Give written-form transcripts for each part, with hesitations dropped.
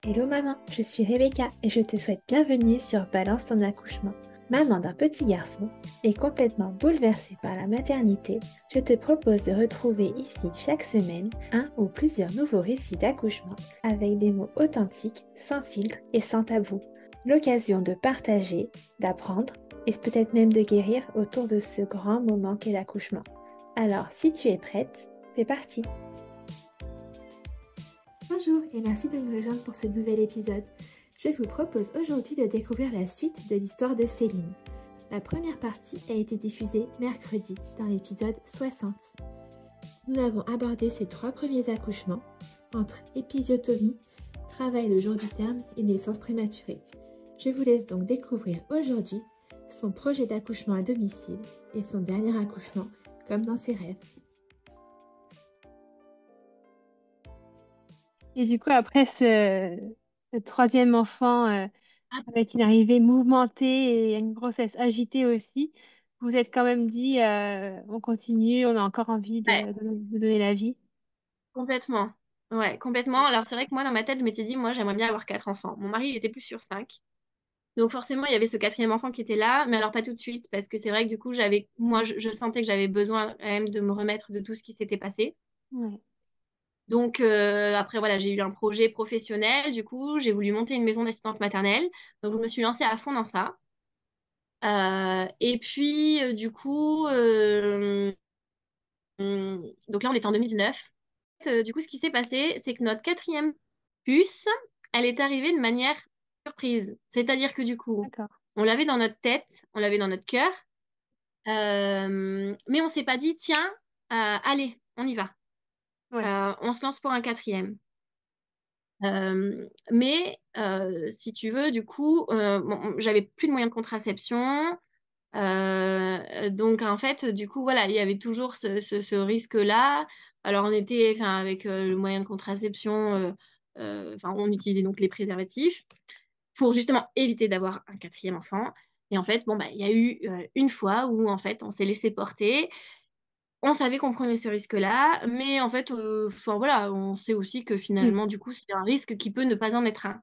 Hello maman, je suis Rebecca et je te souhaite bienvenue sur Balance ton accouchement. Maman d'un petit garçon et complètement bouleversée par la maternité, je te propose de retrouver ici chaque semaine un ou plusieurs nouveaux récits d'accouchement avec des mots authentiques, sans filtre et sans tabou. L'occasion de partager, d'apprendre et peut-être même de guérir autour de ce grand moment qu'est l'accouchement. Alors si tu es prête, c'est parti! Bonjour et merci de me rejoindre pour ce nouvel épisode. Je vous propose aujourd'hui de découvrir la suite de l'histoire de Céline. La première partie a été diffusée mercredi dans l'épisode 60. Nous avons abordé ses 3 premiers accouchements entre épisiotomie, travail le jour du terme et naissance prématurée. Je vous laisse donc découvrir aujourd'hui son projet d'accouchement à domicile et son dernier accouchement comme dans ses rêves. Et du coup, après ce troisième enfant avec une arrivée mouvementée et une grossesse agitée aussi, vous vous êtes quand même dit, on continue, on a encore envie Ouais, de donner la vie. complètement. Ouais, complètement. Alors c'est vrai que moi, dans ma tête, je m'étais dit, moi, j'aimerais bien avoir 4 enfants. Mon mari, il était plus sur 5. Donc forcément, il y avait ce quatrième enfant qui était là, mais alors pas tout de suite, parce que c'est vrai que du coup, je sentais que j'avais besoin quand même de me remettre de tout ce qui s'était passé. Ouais. Donc après, voilà, j'ai eu un projet professionnel. Du coup, j'ai voulu monter une maison d'assistante maternelle. Donc je me suis lancée à fond dans ça. Et puis, du coup, donc là, on est en 2019. Du coup, ce qui s'est passé, c'est que notre quatrième puce, elle est arrivée de manière surprise. C'est-à-dire que du coup, D'accord. on l'avait dans notre tête, on l'avait dans notre cœur, mais on s'est pas dit, tiens, allez, on y va. Ouais. On se lance pour un quatrième. Mais si tu veux, du coup, bon, j'avais plus de moyens de contraception. Donc en fait, du coup, voilà, il y avait toujours ce risque-là. Alors on était, enfin, avec le moyen de contraception, enfin, on utilisait donc les préservatifs pour justement éviter d'avoir un quatrième enfant. Et en fait, bon, bah, il y a eu une fois où en fait, on s'est laissé porter. On savait qu'on prenait ce risque-là, mais en fait, enfin voilà, on sait aussi que Hmm. finalement, du coup, c'est un risque qui peut ne pas en être un.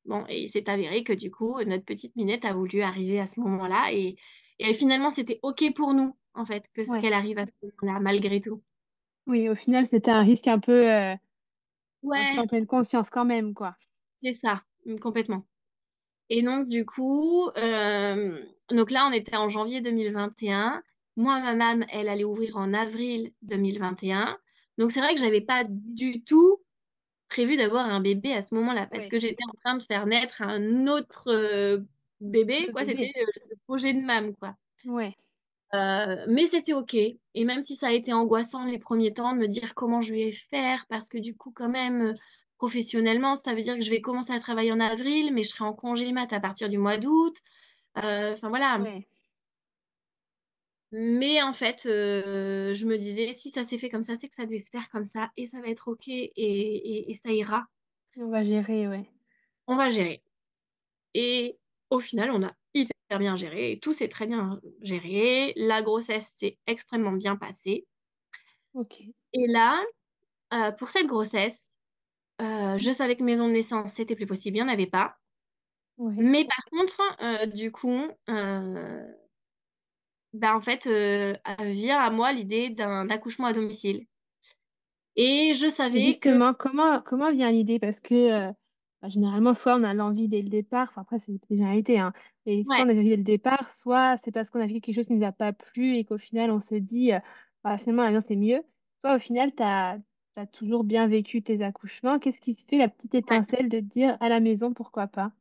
Bon, et c'est avéré que du coup, notre petite Minette a voulu arriver à ce moment-là et finalement, c'était OK pour nous, en fait, que ce Ouais. qu'elle arrive à ce moment-là, malgré tout. Oui, au final, c'était un risque un peu Ouais, en pleine conscience quand même, quoi. c'est ça, complètement. Et donc, du coup, donc là, on était en janvier 2021. Moi, ma maman, elle allait ouvrir en avril 2021. Donc, c'est vrai que j'avais pas du tout prévu d'avoir un bébé à ce moment-là parce Ouais. que j'étais en train de faire naître un autre bébé, Le quoi. C'était bébé. ce projet de mam, quoi. Ouais. Mais c'était OK. Et même si ça a été angoissant les premiers temps de me dire comment je vais faire, parce que du coup, quand même, professionnellement, ça veut dire que je vais commencer à travailler en avril, mais je serai en congé mat à partir du mois d'août. Enfin voilà. Ouais. Mais en fait, je me disais, si ça s'est fait comme ça, c'est que ça devait se faire comme ça, et ça va être OK, et ça ira. On va gérer, ouais. On va gérer. Et au final, on a hyper bien géré, et tout s'est très bien géré. La grossesse s'est extrêmement bien passée. Ok. Et là, pour cette grossesse, je savais que maison de naissance, c'était plus possible, il n'y en avait pas. Ouais. Mais par contre, du coup, bah, en fait, vient à moi l'idée d'un accouchement à domicile. Et je Et savais que... justement, comment vient l'idée? Parce que généralement, soit on a l'envie dès le départ, enfin après c'est des généralités, hein, et soit Ouais, on a l'envie dès le départ, soit c'est parce qu'on a vécu quelque chose qui nous a pas plu et qu'au final on se dit bah, finalement la maison c'est mieux. Soit au final t'as toujours bien vécu tes accouchements. Qu'est-ce qui te fait la petite ouais. étincelle de te dire à la maison pourquoi pas?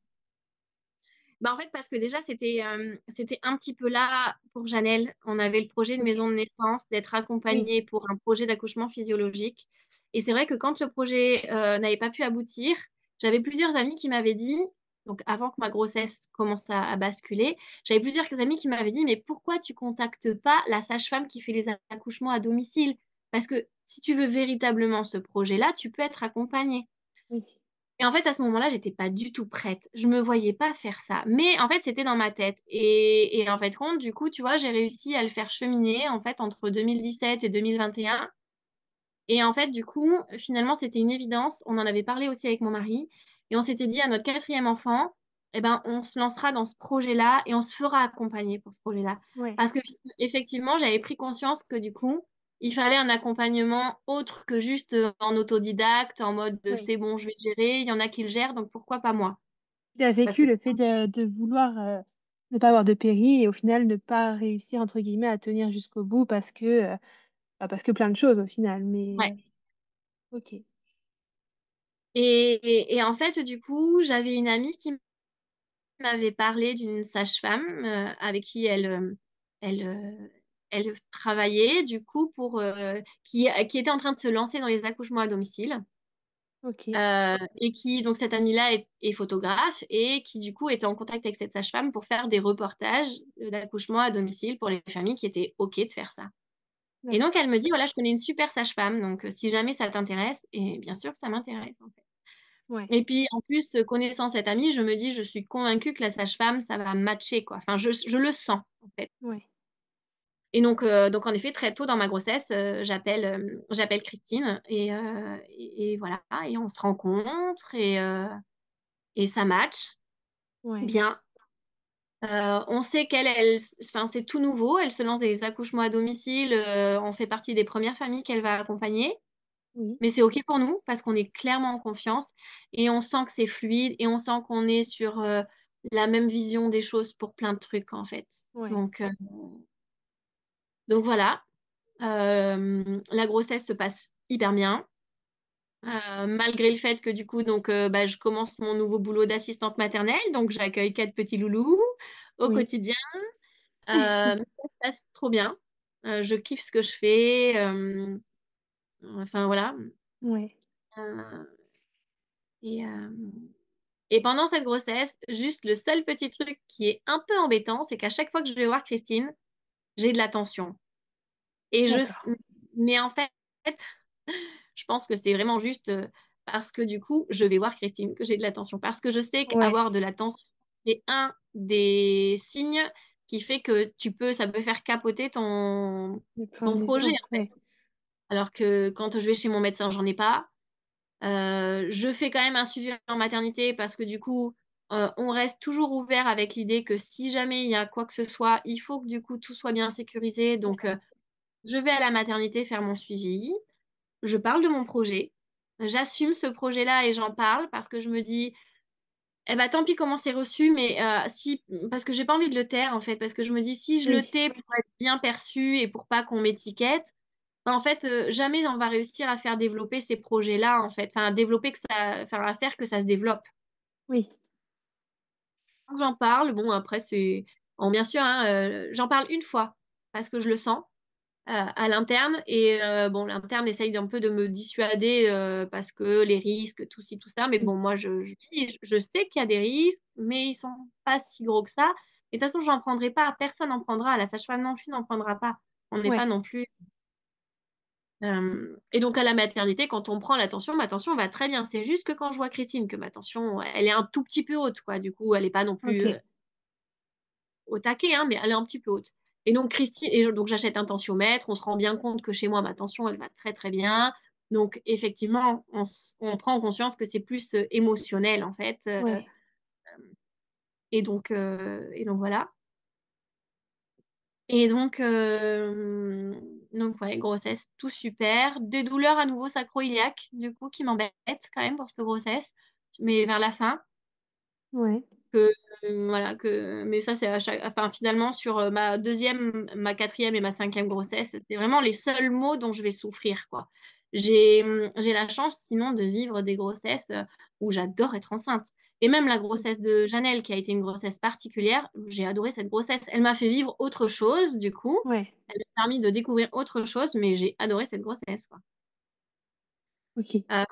Bah, en fait, parce que déjà, c'était un petit peu là pour Janelle. On avait le projet de Ok. maison de naissance, d'être Oui. accompagnée pour un projet d'accouchement physiologique. Et c'est vrai que quand le projet n'avait pas pu aboutir, j'avais plusieurs amis qui m'avaient dit, donc avant que ma grossesse commence à basculer, j'avais plusieurs amis qui m'avaient dit, mais pourquoi tu contactes pas la sage-femme qui fait les accouchements à domicile? Parce que si tu veux véritablement ce projet-là, tu peux être accompagnée. Oui. Et en fait, à ce moment-là, j'étais pas du tout prête. Je me voyais pas faire ça. Mais en fait, c'était dans ma tête. Et en fait, compte, du coup, tu vois, j'ai réussi à le faire cheminer en fait entre 2017 et 2021. Et en fait, du coup, finalement, c'était une évidence. On en avait parlé aussi avec mon mari. Et on s'était dit à notre quatrième enfant, eh ben, on se lancera dans ce projet-là et on se fera accompagner pour ce projet-là. Ouais, Parce que effectivement, j'avais pris conscience que du coup, il fallait un accompagnement autre que juste en autodidacte, en mode de ouais. c'est bon, je vais gérer, il y en a qui le gèrent, donc pourquoi pas moi? Tu as Parce que vécu le fait de vouloir ne pas avoir de péril et au final ne pas réussir, entre guillemets, à tenir jusqu'au bout parce que plein de choses au final. Mais ouais. ok, Et en fait, du coup, j'avais une amie qui m'avait parlé d'une sage-femme avec qui elle travaillait, du coup, qui était en train de se lancer dans les accouchements à domicile. ok, Et qui, donc cette amie-là est photographe et qui, du coup, était en contact avec cette sage-femme pour faire des reportages d'accouchements à domicile pour les familles qui étaient OK de faire ça. Et donc, d'accord. elle me dit, voilà, je connais une super sage-femme, donc si jamais ça t'intéresse, et bien sûr que ça m'intéresse, en fait. Ouais, Et puis, en plus, connaissant cette amie, je me dis, je suis convaincue que la sage-femme, ça va matcher, quoi. Enfin, je le sens, en fait. ouais, Et donc, en effet, très tôt dans ma grossesse, j'appelle Christine et voilà, et on se rencontre et ça match ouais, bien. On sait enfin, c'est tout nouveau, elle se lance des accouchements à domicile, on fait partie des premières familles qu'elle va accompagner. oui, Mais c'est OK pour nous parce qu'on est clairement en confiance et on sent que c'est fluide et on sent qu'on est sur la même vision des choses pour plein de trucs en fait. ouais, Donc voilà. La grossesse se passe hyper bien. Malgré le fait que du coup bah, je commence mon nouveau boulot d'assistante maternelle, donc j'accueille 4 petits loulous au oui, quotidien. Mais ça se passe trop bien. Je kiffe ce que je fais. Enfin voilà. ouais, Euh, et, euh, Et pendant cette grossesse, juste le seul petit truc qui est un peu embêtant, c'est qu'à chaque fois que je vais voir Christine, j'ai de la tension. Et d'accord. mais en fait, je pense que c'est vraiment juste parce que du coup, je vais voir Christine que j'ai de la tension. Parce que je sais Ouais, qu'avoir de la tension, c'est un des signes qui fait que ça peut faire capoter le plan de ton projet, naissance, en fait. ouais, Alors que quand je vais chez mon médecin, j'en ai pas. Je fais quand même un suivi en maternité parce que du coup, on reste toujours ouvert avec l'idée que si jamais il y a quoi que ce soit, il faut que du coup tout soit bien sécurisé. Donc, ouais, je vais à la maternité faire mon suivi. Je parle de mon projet. J'assume ce projet-là et j'en parle parce que je me dis, eh ben tant pis comment c'est reçu, mais si, parce que j'ai pas envie de le taire en fait, parce que je me dis si je le oui, tais pour être bien perçu et pour pas qu'on m'étiquette. En fait, jamais on va réussir à faire développer ces projets-là, en fait. Enfin, à développer que ça, enfin, à faire que ça se développe. oui, Quand j'en parle, bon, après, bon, bien sûr, hein, j'en parle une fois parce que je le sens à l'interne. Et bon, l'interne essaye un peu de me dissuader parce que les risques, tout ci, tout ça. Mais oui, bon, moi, je sais qu'il y a des risques, mais ils sont pas si gros que ça. Et de toute façon, j'en prendrai pas. Personne n'en prendra. La sage-femme non plus n'en prendra pas. On n'est pas ouais, non plus. Et donc à la maternité, quand on prend l'attention, ma tension va très bien. C'est juste que quand je vois Christine, que ma tension, elle est un tout petit peu haute, quoi. Du coup, elle n'est pas non plus ok, au taquet, hein, mais elle est un petit peu haute. Et donc Christine, donc j'achète un tensiomètre. On se rend bien compte que chez moi, ma tension, elle va très très bien. Donc effectivement, on prend conscience que c'est plus émotionnel en fait. ouais, Et donc voilà. Et donc ouais, grossesse, tout super. Des douleurs à nouveau sacro-iliaques, du coup, qui m'embêtent quand même pour cette grossesse, mais vers la fin. ouais, Que, voilà, mais ça, c'est enfin, finalement, sur ma deuxième, ma quatrième et ma cinquième grossesse, c'est vraiment les seuls mots dont je vais souffrir, quoi. J'ai la chance, sinon, de vivre des grossesses où j'adore être enceinte. Et même la grossesse de Janelle, qui a été une grossesse particulière, j'ai adoré cette grossesse. Elle m'a fait vivre autre chose, du coup. ouais, Elle m'a permis de découvrir autre chose, mais j'ai adoré cette grossesse, quoi. ok. Euh,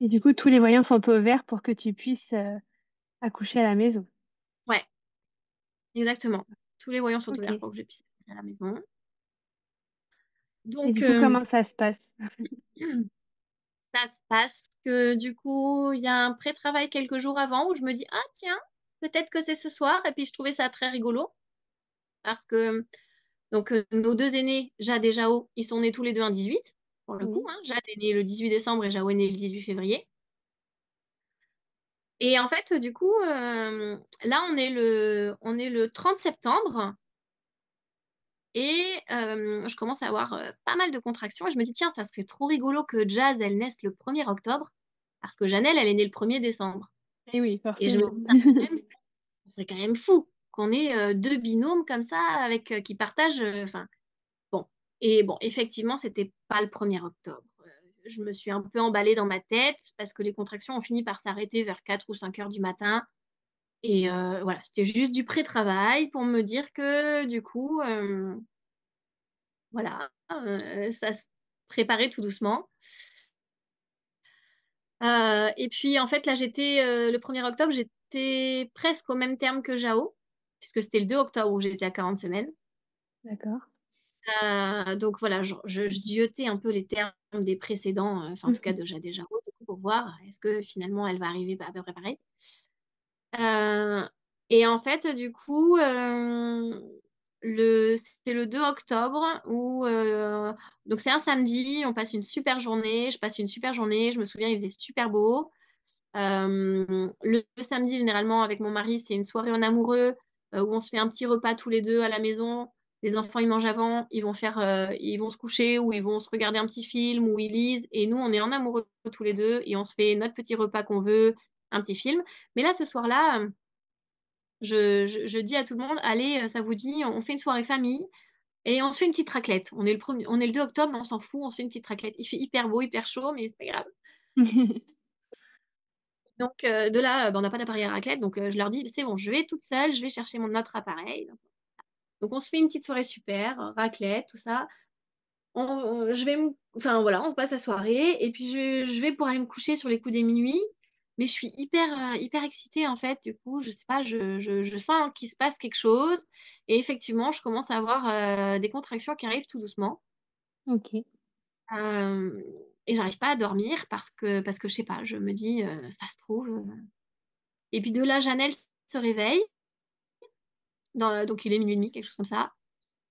Et du coup, tous les voyants sont au vert pour que tu puisses accoucher à la maison. ouais, exactement. Tous les voyants sont Ok. ouverts pour que je puisse aller à la maison. Et Donc, du coup, comment ça se passe? ça se passe que du coup, il y a un pré-travail quelques jours avant où je me dis, ah tiens, peut-être que c'est ce soir. Et puis je trouvais ça très rigolo parce que nos deux aînés, Jade et Jao, ils sont nés tous les deux un 18, pour le coup. Oui, Hein. Jade est née le 18 décembre et Jao est né le 18 février. Et en fait, du coup, là, on est le 30 septembre et je commence à avoir pas mal de contractions. Et je me dis, tiens, ça serait trop rigolo que Jazz, elle naisse le 1er octobre, parce que Janelle, elle est née le 1er décembre. Et oui, Et je me forcément. dis, ça serait quand même fou qu'on ait deux binômes comme ça, avec, qui partagent. Enfin, bon. Et bon, effectivement, c'était pas le 1er octobre. Je me suis un peu emballée dans ma tête, parce que les contractions ont fini par s'arrêter vers 4 ou 5 heures du matin. Et voilà, c'était juste du pré-travail pour me dire que du coup, voilà, ça se préparait tout doucement. Et puis en fait, là, j'étais le 1er octobre, j'étais presque au même terme que Jao, puisque c'était le 2 octobre où j'étais à 40 semaines. D'accord. Donc voilà, je ziotais un peu les termes des précédents, enfin en tout cas de Jade et Jao, du coup, pour voir est-ce que finalement elle va arriver à peu près pareil. Euh, et en fait, du coup, c'est le 2 octobre où donc c'est un samedi, on passe une super journée, je passe une super journée, je me souviens, il faisait super beau. Le samedi, généralement, avec mon mari, c'est une soirée en amoureux où on se fait un petit repas tous les deux à la maison. Les enfants, ils mangent avant, ils vont se coucher ou ils vont se regarder un petit film ou ils lisent. Et nous, on est en amoureux tous les deux et on se fait notre petit repas qu'on veut, un petit film. Mais là, ce soir-là, je dis à tout le monde, allez, ça vous dit, on fait une soirée famille et on se fait une petite raclette. On est le 2 octobre, mais on s'en fout, on se fait une petite raclette. Il fait hyper beau, hyper chaud, mais c'est pas grave. Donc de là, on n'a pas d'appareil à raclette, donc je leur dis, c'est bon, je vais toute seule, je vais chercher mon autre appareil. Donc on se fait une petite soirée super, raclette, tout ça. Enfin voilà, on passe la soirée et puis je vais pour aller me coucher sur les coups des minuit, mais je suis hyper excitée en fait. Du coup, je sais pas, je sens qu'il se passe quelque chose et effectivement, je commence à avoir des contractions qui arrivent tout doucement. Ok. Euh, et j'arrive pas à dormir parce que je sais pas, je me dis, ça se trouve. Et puis de là, Janelle se réveille. Donc il est minuit et demi, quelque chose comme ça.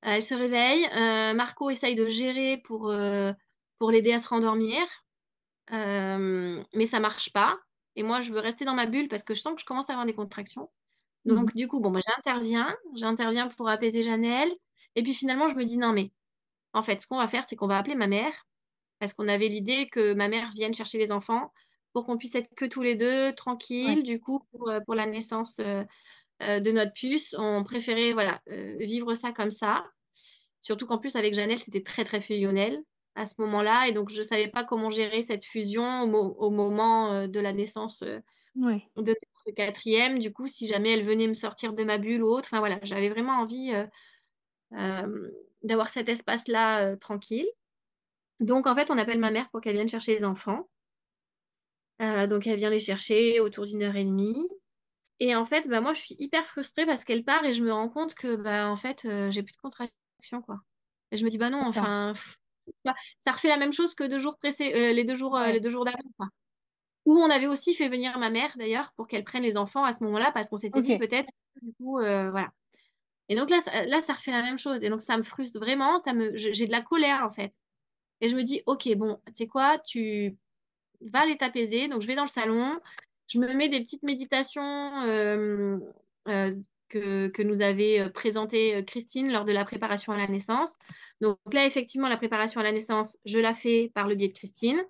Elle se réveille. Marco essaye de gérer pour l'aider à se rendormir. Mais ça marche pas. Et moi, je veux rester dans ma bulle parce que je sens que je commence à avoir des contractions. Mhm. Donc du coup, bon, bah, j'interviens pour apaiser Janelle. Et puis finalement, je me dis non, mais en fait, ce qu'on va faire, c'est qu'on va appeler ma mère parce qu'on avait l'idée que ma mère vienne chercher les enfants pour qu'on puisse être que tous les deux, Ouais. tranquilles, du coup, pour la naissance de notre puce. On préférait voilà, vivre ça comme ça. Surtout qu'en plus, avec Janelle, c'était très fusionnel à ce moment-là. Et donc, je ne savais pas comment gérer cette fusion au moment de la naissance Ouais. de notre quatrième. Du coup, si jamais elle venait me sortir de ma bulle ou autre, enfin voilà, j'avais vraiment envie euh, d'avoir cet espace-là tranquille. Donc, en fait, on appelle ma mère pour qu'elle vienne chercher les enfants. Donc, elle vient les chercher autour d'1 heure et demie. Et en fait, bah, moi, je suis hyper frustrée parce qu'elle part et je me rends compte que, bah, en fait, j'ai plus de contraction, quoi. Et je me dis, bah non, D'accord. enfin, bah, ça refait la même chose que les Ouais. 2 jours d'avant, quoi. Où on avait aussi fait venir ma mère, d'ailleurs, pour qu'elle prenne les enfants à ce moment-là, parce qu'on s'était Ok. dit, peut-être, du coup, voilà. Et donc là, ça refait la même chose. Et donc, ça me frustre vraiment, j'ai de la colère, en fait. Et je me dis, ok, bon, tu sais quoi, tu va aller t'apaiser. Donc, je vais dans le salon, je me mets des petites méditations euh, que nous avait présentées Christine lors de la préparation à la naissance. Donc là, effectivement, la préparation à la naissance, je la fais par le biais de Christine.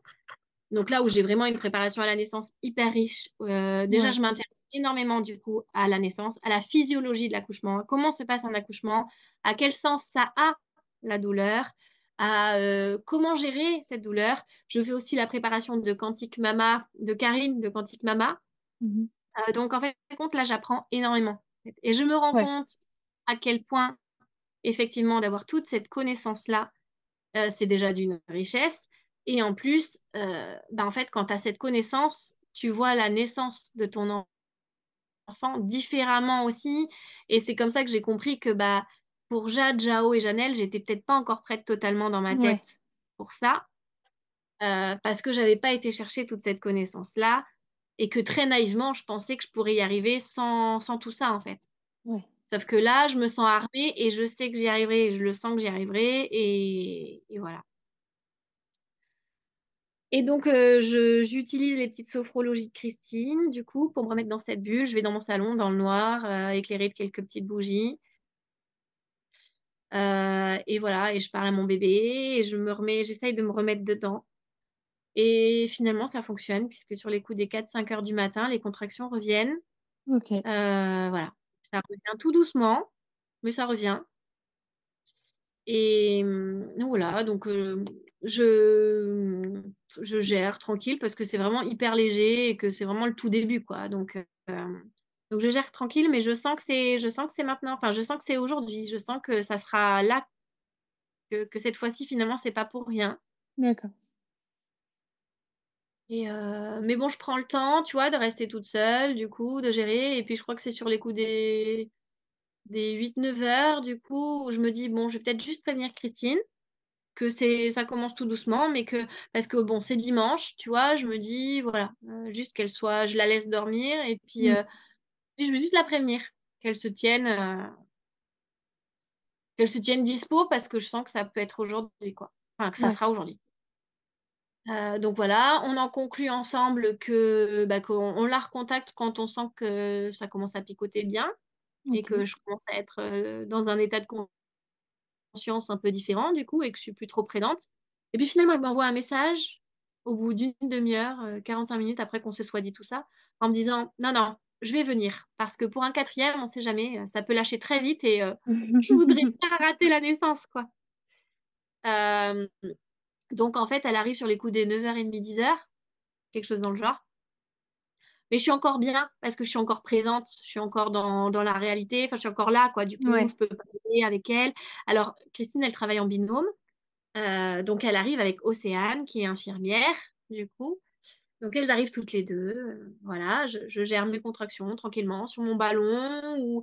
Donc là où j'ai vraiment une préparation à la naissance hyper riche, déjà, Ouais. je m'intéresse énormément du coup à la naissance, à la physiologie de l'accouchement, comment se passe un accouchement, à quel sens ça a la douleur, à comment gérer cette douleur. Je fais aussi la préparation de Quantique Mama, de Karine de Quantique Mama. Mhm. Donc en fait, compte, là, j'apprends énormément. Et je me rends Ouais. compte à quel point, effectivement, d'avoir toute cette connaissance-là, c'est déjà d'une richesse. Et en plus, bah, en fait, quand tu as cette connaissance, tu vois la naissance de ton enfant différemment aussi. Et c'est comme ça que j'ai compris que bah, pour Jade, Jao et Janelle, j'étais peut-être pas encore prête totalement dans ma Ouais. tête pour ça, parce que j'avais pas été chercher toute cette connaissance-là. Et que très naïvement, je pensais que je pourrais y arriver sans tout ça, en fait. Ouais. Sauf que là, je me sens armée et je sais que j'y arriverai, et je le sens que j'y arriverai, et voilà. Et donc, j'utilise les petites sophrologies de Christine, du coup, pour me remettre dans cette bulle. Je vais dans mon salon, dans le noir, éclairé de quelques petites bougies. Et voilà, et je parle à mon bébé, et j'essaye de me remettre dedans. Et finalement, ça fonctionne, puisque sur les coups des 4-5 heures du matin, les contractions reviennent. Ok. Voilà, ça revient tout doucement, mais ça revient. Et voilà, donc je, je gère tranquille parce que c'est vraiment hyper léger et que c'est vraiment le tout début, quoi. Donc je gère tranquille, mais je sens que c'est maintenant, enfin, je sens que c'est aujourd'hui, je sens que ça sera là, que cette fois-ci, finalement, c'est pas pour rien. D'accord. Mais bon, je prends le temps, tu vois, de rester toute seule, du coup, de gérer. Et puis, je crois que c'est sur les coups des 8-9 heures, du coup, où je me dis, bon, je vais peut-être juste prévenir Christine, que ça commence tout doucement, parce que bon, c'est dimanche, tu vois, je me dis, voilà, juste je la laisse dormir, et puis, Mm. je vais juste la prévenir, qu'elle se tienne, qu'elle se tienne dispo, parce que je sens que ça peut être aujourd'hui, quoi. Enfin, que ça Ouais. sera aujourd'hui. Donc voilà, on en conclut ensemble qu'on la recontacte quand on sent que ça commence à picoter bien et Ok. que je commence à être dans un état de conscience un peu différent du coup et que je suis plus trop présente. Et puis finalement, elle m'envoie un message au bout d'une demi-heure, 45 minutes après qu'on se soit dit tout ça, en me disant non, non, je vais venir parce que pour un quatrième, on sait jamais, ça peut lâcher très vite et je voudrais pas rater la naissance, quoi. Euh, donc en fait, elle arrive sur les coups des 9h30, 10h, quelque chose dans le genre. Mais je suis encore bien parce que je suis encore présente, je suis encore dans la réalité, enfin, je suis encore là, quoi. Du coup, Ouais. je peux parler avec elle. Alors, Christine, elle travaille en binôme. Donc, elle arrive avec Océane, qui est infirmière, du coup. Donc, elles arrivent toutes les deux. Voilà, je gère mes contractions tranquillement sur mon ballon ou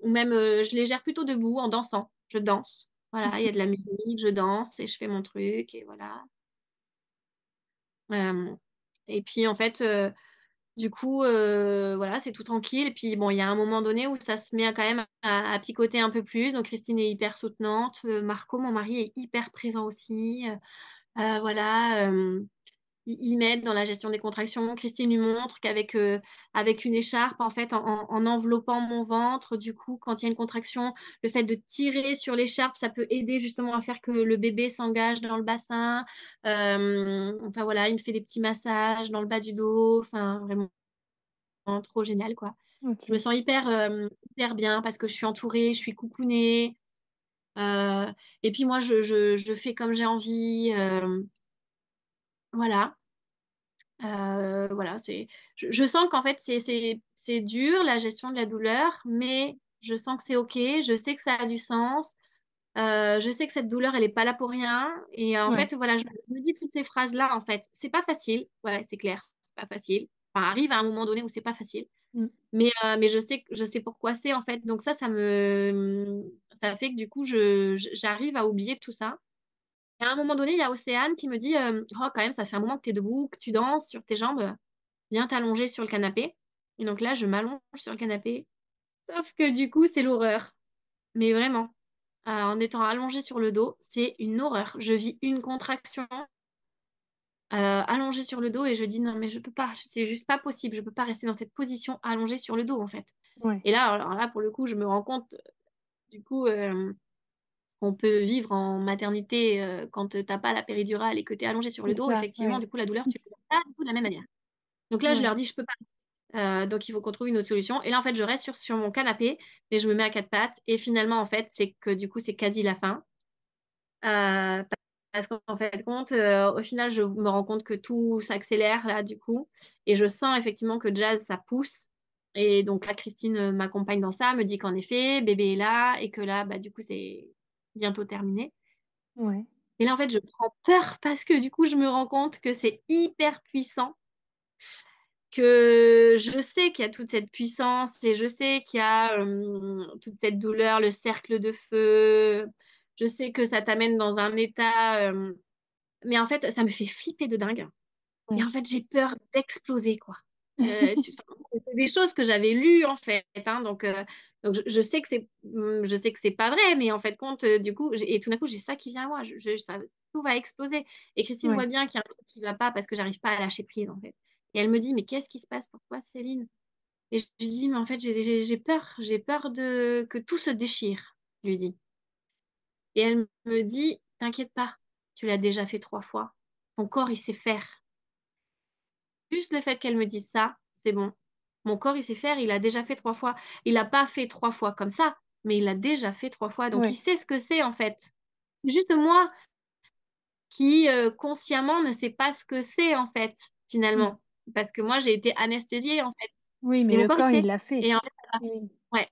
même je les gère plutôt debout en dansant. Je danse. Voilà, il y a de la musique, je danse et je fais mon truc et voilà. Euh, et puis, en fait, du coup, voilà, c'est tout tranquille. Et puis, bon, il y a un moment donné où ça se met quand même à picoter un peu plus. Donc, Christine est hyper soutenante. Marco, mon mari, est hyper présent aussi. Voilà, il m'aide dans la gestion des contractions. Christine lui montre avec une écharpe, en fait, en enveloppant mon ventre, du coup, quand il y a une contraction, le fait de tirer sur l'écharpe, ça peut aider justement à faire que le bébé s'engage dans le bassin. Enfin, voilà, il me fait des petits massages dans le bas du dos. Enfin, vraiment trop génial, quoi. Je me Ok. sens hyper bien parce que je suis entourée, je suis coucounée. Euh, et puis moi, je fais comme j'ai envie. Voilà. Voilà, je sens qu'en fait, c'est dur, la gestion de la douleur, mais je sens que c'est OK. Je sais que ça a du sens. Je sais que cette douleur, elle n'est pas là pour rien. Et en Ouais. fait, voilà, je me dis toutes ces phrases-là, en fait. C'est pas facile. Ouais, c'est clair. C'est pas facile. Enfin, arrive à un moment donné où c'est pas facile. Mm. Mais je sais pourquoi c'est, en fait. Donc ça fait que du coup, j'arrive à oublier tout ça. Et à un moment donné, il y a Océane qui me dit, oh, quand même, ça fait un moment que tu es debout, que tu danses sur tes jambes. Viens t'allonger sur le canapé. Et donc là, je m'allonge sur le canapé. Sauf que du coup, c'est l'horreur. Mais vraiment, en étant allongée sur le dos, c'est une horreur. Je vis une contraction allongée sur le dos et je dis non, mais je peux pas. C'est juste pas possible. Je peux pas rester dans cette position allongée sur le dos, en fait. Ouais. Et là, alors là, pour le coup, je me rends compte, du coup, ce qu'on peut vivre en maternité quand t'as pas la péridurale et que tu es allongée sur le C'est dos. ça. Effectivement, Ouais. du coup, la douleur, tu ne pas du tout de la même manière. Donc là, je Ouais. leur dis, je peux pas. Donc, il faut qu'on trouve une autre solution. Et là, en fait, je reste sur mon canapé, mais je me mets à quatre pattes. Et finalement, en fait, c'est que du coup, c'est quasi la fin. Euh, Parce qu'en fait, au final, je me rends compte que tout s'accélère là, du coup. Et je sens effectivement que Jazz, ça pousse. Et donc là, Christine m'accompagne dans ça, me dit qu'en effet, bébé est là et que là, bah, du coup, c'est bientôt terminé. Ouais. Et là, en fait, je prends peur parce que du coup, je me rends compte que c'est hyper puissant, que je sais qu'il y a toute cette puissance et je sais qu'il y a toute cette douleur, le cercle de feu. Je sais que ça t'amène dans un état. Mais en fait, ça me fait flipper de dingue. Et Ouais. en fait, j'ai peur d'exploser, quoi. C'est des choses que j'avais lues en fait, hein, donc je sais que c'est pas vrai, mais en fait compte, du coup, et tout d'un coup j'ai ça qui vient à moi, tout va exploser. Et Christine Ouais, voit bien qu'il y a un truc qui va pas parce que j'arrive pas à lâcher prise en fait. Et elle me dit, mais qu'est-ce qui se passe? Pourquoi, Céline? Et je lui dis, mais en fait j'ai peur de que tout se déchire, je lui dis. Et elle me dit, t'inquiète pas, tu l'as déjà fait 3 fois, ton corps il sait faire. Juste le fait qu'elle me dise ça, c'est bon. Mon corps, il sait faire, il a déjà fait 3 fois. Il n'a pas fait 3 fois comme ça, mais il a déjà fait 3 fois. Donc, il ouais. sait ce que c'est, en fait. C'est juste moi qui, consciemment, ne sais pas ce que c'est, en fait, Mm. finalement. Parce que moi, j'ai été anesthésiée, en fait. Oui, mais Mais mon le corps, il corps, il sait. l'a fait. Et en fait, Oui. ouais.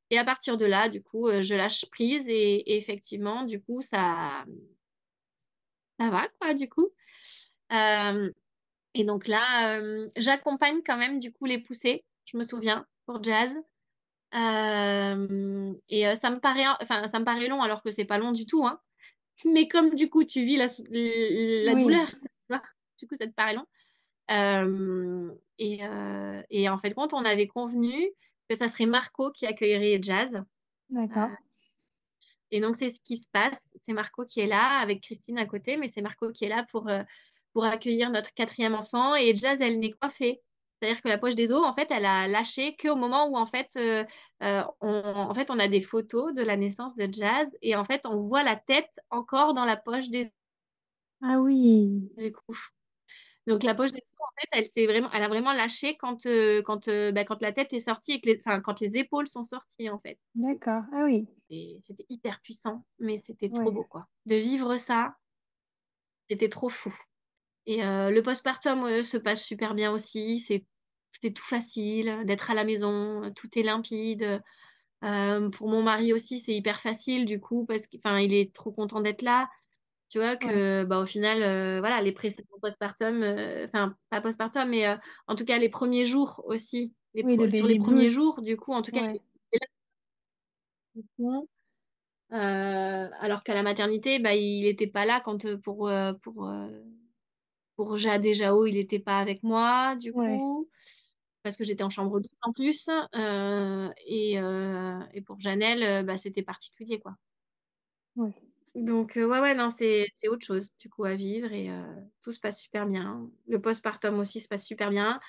Et à partir de là, du coup, je lâche prise et effectivement, du coup, ça va, quoi, du coup. Euh, Et donc là, j'accompagne quand même du coup les poussées, je me souviens, pour jazz. Ça me paraît long alors que c'est pas long du tout, hein. Mais comme du coup tu vis la Oui, douleur, tu vois, du coup ça te paraît long. Et en fait, compte, on avait convenu que ça serait Marco qui accueillerait jazz. d'accord. Et donc, c'est ce qui se passe. C'est Marco qui est là avec Christine à côté, mais c'est Marco qui est là pour accueillir notre quatrième enfant. Et Jazz, elle n'est coiffée. C'est-à-dire que la poche des os, en fait, elle a lâché qu'au moment où, on a des photos de la naissance de Jazz. Et en fait, on voit la tête encore dans la poche des os, Ah oui, du coup. Donc, la poche des os, en fait, elle a vraiment lâché quand la tête est sortie et quand les épaules sont sorties, en fait. d'accord. Ah oui, C'était hyper puissant, mais c'était trop ouais, beau, quoi. De vivre ça, c'était trop fou. Et le postpartum se passe super bien aussi. C'est tout facile d'être à la maison, tout est limpide. Pour mon mari aussi, c'est hyper facile du coup parce qu'il il est trop content d'être là. Tu vois ouais. que bah, au final, voilà, les précédents postpartum, pas postpartum, mais en tout cas les premiers jours aussi, Oui, le sur les baby premiers blues. jours, du coup, en tout cas, il Ouais, était là, du coup. Alors qu'à la maternité, bah, il n'était pas là pour Jade et Jao, il n'était pas avec moi, du ouais, coup, parce que j'étais en chambre douce en plus. Et pour Janelle, bah, c'était particulier, quoi. ouais. Donc, ouais, ouais, non, c'est autre chose, du coup, à vivre et tout se passe super bien. Le postpartum aussi se passe super bien.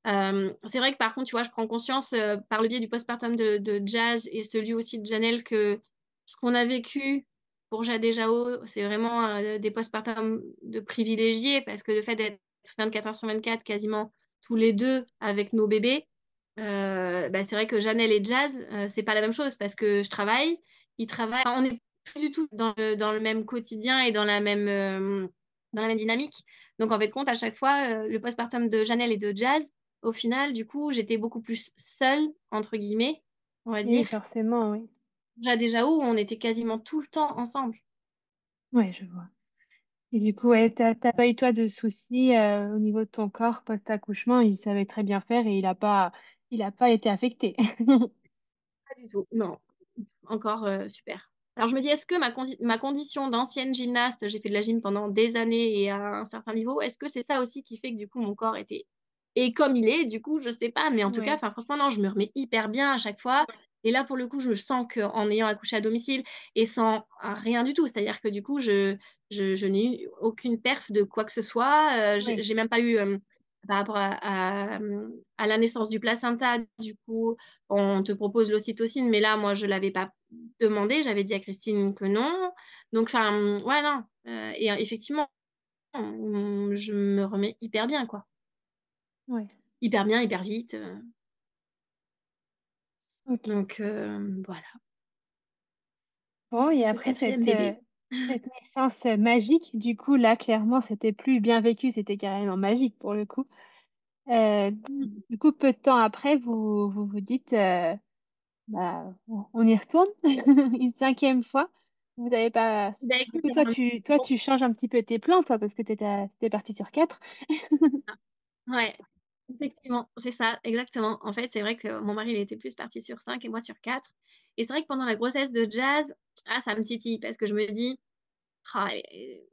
C'est vrai que par contre, tu vois, je prends conscience par le biais du postpartum de Jazz et celui aussi de Janelle que ce qu'on a vécu pour Jade et Jao, c'est vraiment des postpartums de privilégiés parce que le fait d'être 24 heures sur 24 quasiment tous les deux avec nos bébés, bah, c'est vrai que Janelle et Jazz, c'est pas la même chose parce que je travaille, ils travaillent, enfin, on n'est plus du tout dans le même quotidien et dans la même dynamique. Donc en fait, compte, à chaque fois, le postpartum de Janelle et de Jazz, au final, du coup, j'étais beaucoup plus seule, entre guillemets, on va Oui, dire. forcément, oui. Déjà où on était quasiment tout le temps ensemble. Ouais, je vois. Et du coup, ouais, t'as pas eu toi de soucis au niveau de ton corps post-accouchement, il savait très bien faire et il a pas été affecté. Pas du tout, non. Encore super. Alors je me dis, est-ce que ma condition d'ancienne gymnaste, j'ai fait de la gym pendant des années et à un certain niveau, est-ce que c'est ça aussi qui fait que du coup mon corps était et comme il est, du coup, je sais pas, mais en tout cas, Ouais, enfin franchement non, je me remets hyper bien à chaque fois. Et là pour le coup, je sens qu'en ayant accouché à domicile et sans rien du tout, c'est-à-dire que du coup, je n'ai eu aucune perf de quoi que ce soit. ouais, J'ai même pas eu par rapport à la naissance du placenta, du coup, on te propose l'ocytocine, mais là, moi, je l'avais pas demandé. J'avais dit à Christine que non. Donc, enfin, ouais, non. Et effectivement, je me remets hyper bien, quoi. ouais. Hyper bien, hyper vite. Ok. Donc, voilà, Bon, et ce après quatrième bébé. cette naissance magique, du coup, là, clairement, c'était plus bien vécu, c'était carrément magique pour le coup. Euh, du coup, peu de temps après, vous dites, bah, on y retourne une cinquième fois. Vous avez pas. Bah, Du écoute, coup, toi, tu changes un petit peu tes plans, toi, parce que t'étais parti sur quatre. ouais, effectivement, c'est ça, exactement. En fait, c'est vrai que mon mari, il était plus parti sur 5 et moi sur 4. Et c'est vrai que pendant la grossesse de Jazz, ah, ça me titille parce que je me dis,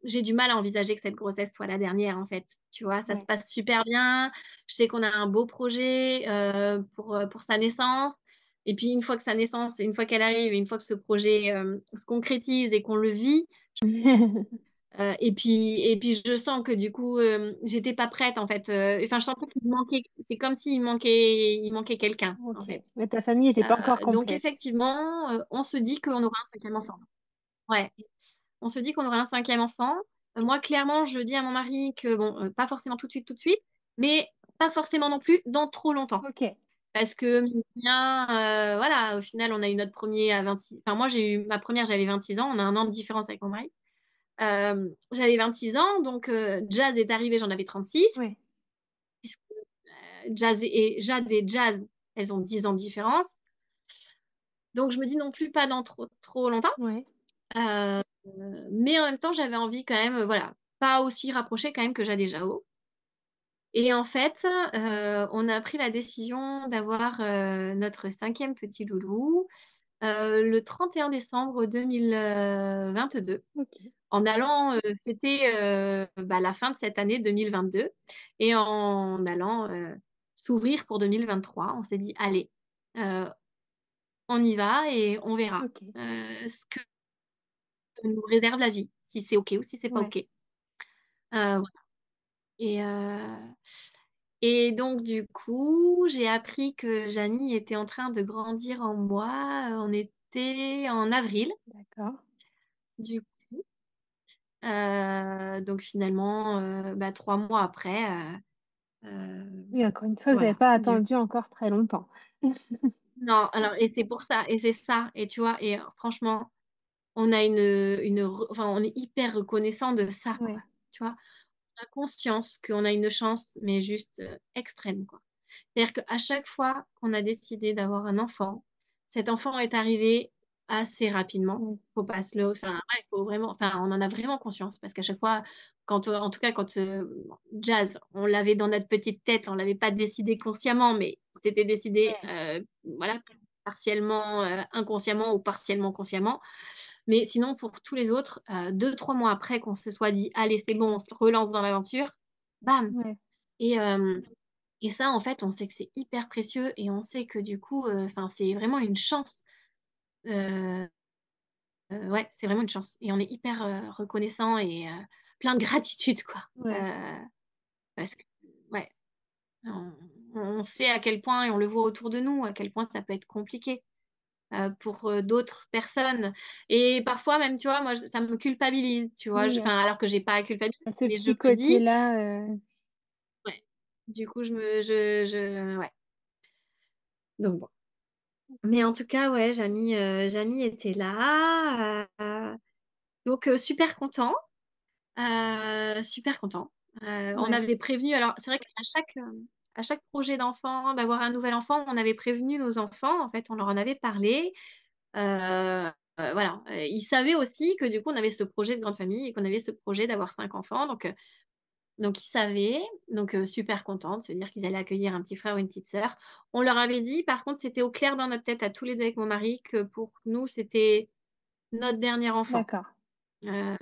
j'ai du mal à envisager que cette grossesse soit la dernière, en fait. Tu vois, ça se Ouais. passe super bien. Je sais qu'on a un beau projet pour sa naissance. Et puis, une fois que sa naissance, une fois qu'elle arrive, et une fois que ce projet se concrétise et qu'on le vit, et puis, je sens que du coup, j'étais pas prête, en fait. Enfin, je sentais qu'il manquait, c'est comme s'il manquait quelqu'un, en Ok. fait. Mais ta famille n'était pas encore Donc, complète. effectivement, on se dit qu'on aura un cinquième enfant. Ouais. On se dit qu'on aura un cinquième enfant. Moi, clairement, je dis à mon mari que, bon, pas forcément tout de suite, mais pas forcément non plus dans trop longtemps. Ok. Parce que, mine de rien, voilà, au final, on a eu notre premier à 26. Enfin, moi, j'ai eu ma première, j'avais 26 ans. On a un an de différence avec mon mari. J'avais 26 ans, donc Jazz est arrivé, j'en avais 36. Ouais. Puisque Jade et Jazz, elles ont 10 ans de différence. Donc, je me dis non plus pas dans trop longtemps. Ouais. Euh, mais en même temps, j'avais envie quand même, voilà, pas aussi rapproché quand même que Jade et Jao. Et en fait, on a pris la décision d'avoir notre cinquième petit loulou le 31 décembre 2022, Ok. en allant fêter la fin de cette année 2022 et en allant s'ouvrir pour 2023. On s'est dit, allez, euh, on y va et on verra Ok. ce que nous réserve la vie, si c'est OK ou si c'est pas Ouais. OK. Voilà. Et donc, du coup, j'ai appris que Jamie était en train de grandir en moi. On était en avril, D'accord. du coup. Donc, finalement, 3 mois après, Oui, encore une fois, vous n'avez voilà. pas attendu encore très longtemps. Non, alors, et c'est pour ça, et c'est ça. Et tu vois, et franchement, on a enfin, on est hyper reconnaissant de ça, quoi. Ouais. Tu vois, on a conscience qu'on a une chance, mais juste extrême, quoi. C'est-à-dire qu'à chaque fois qu'on a décidé d'avoir un enfant, cet enfant est arrivé assez rapidement. Ouais. Faut pas se le... Enfin, ouais, faut vraiment... Enfin, on en a vraiment conscience parce qu'à chaque fois, en tout cas, quand Jazz, on l'avait dans notre petite tête, on l'avait pas décidé consciemment, mais c'était décidé, Ouais. voilà, partiellement inconsciemment ou partiellement consciemment. Mais sinon, pour tous les autres, 2, 3 mois après qu'on se soit dit, allez, c'est bon, on se relance dans l'aventure, bam. Ouais. Et, euh, et ça, en fait, on sait que c'est hyper précieux et on sait que du coup, enfin, c'est vraiment une chance. Euh, ouais, c'est vraiment une chance. Et on est hyper reconnaissant et plein de gratitude, quoi. Ouais. Parce que, ouais, on, on sait à quel point, et on le voit autour de nous, à quel point ça peut être compliqué pour d'autres personnes. Et parfois, même, tu vois, moi, ça me culpabilise, tu vois. Oui, Enfin, alors que j'ai pas à culpabiliser, ce mais je petit me dis, côté-là, ouais. Du coup, ouais. Donc, bon. Mais en tout cas, ouais, Jamy était là. Donc, super content. Super content. On ouais. avait prévenu, alors c'est vrai à chaque projet d'enfant, d'avoir un nouvel enfant, on avait prévenu nos enfants, en fait, on leur en avait parlé. Voilà. Ils savaient aussi que du coup, on avait ce projet de grande famille et qu'on avait ce projet d'avoir 5 enfants. Donc, ils savaient, donc super contents de se dire qu'ils allaient accueillir un petit frère ou une petite sœur. On leur avait dit, par contre, c'était au clair dans notre tête à tous les deux avec mon mari que pour nous, c'était notre dernier enfant. D'accord. Euh,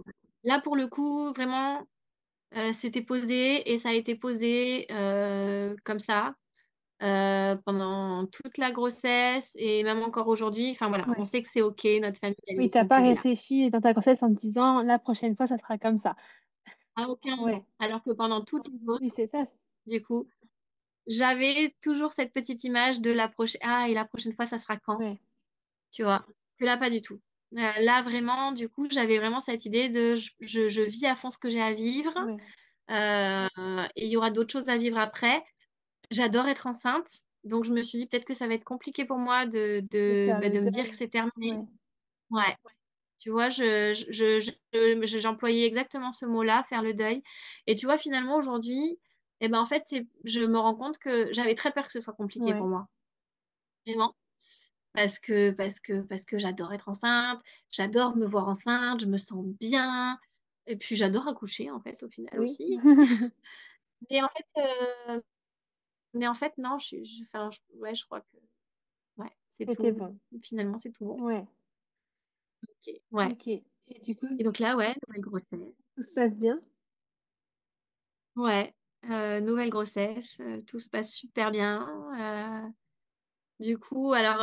Là, pour le coup, vraiment, c'était posé et ça a été posé comme ça pendant toute la grossesse et même encore aujourd'hui. Enfin voilà, on Ouais. sait que c'est OK, notre famille, elle Oui, est t'as pas composée là. réfléchi dans ta grossesse en te disant la prochaine fois, ça sera comme ça. À aucun Ouais. moment. Alors que pendant toutes les Oui, autres, c'est ça. du coup, j'avais toujours cette petite image de la prochaine. Ah, et la prochaine fois, ça sera quand? Ouais. Tu vois, que là, pas du tout. Là, vraiment, du coup, j'avais vraiment cette idée de je vis à fond ce que j'ai à vivre Ouais. et il y aura d'autres choses à vivre après. J'adore être enceinte, donc je me suis dit peut-être que ça va être compliqué pour moi De faire de le me dire que deuil. c'est terminé. Ouais. Ouais, tu vois, j'employais exactement ce mot-là, faire le deuil. Et tu vois, finalement, aujourd'hui, eh ben, en fait, je me rends compte que j'avais très peur que ce soit compliqué pour Ouais. moi. Vraiment. Parce que j'adore être enceinte, j'adore me voir enceinte, je me sens bien. Et puis j'adore accoucher, en fait, au final Oui. aussi. Mais en fait, non, enfin, ouais, je crois que ouais, c'est C'était tout. bon. Finalement, c'est tout bon. Ouais. Ok. Ouais. Ok. Et du coup, Et donc là, ouais, nouvelle grossesse. tout se passe bien? Ouais, nouvelle grossesse, tout se passe super bien. Du coup, alors,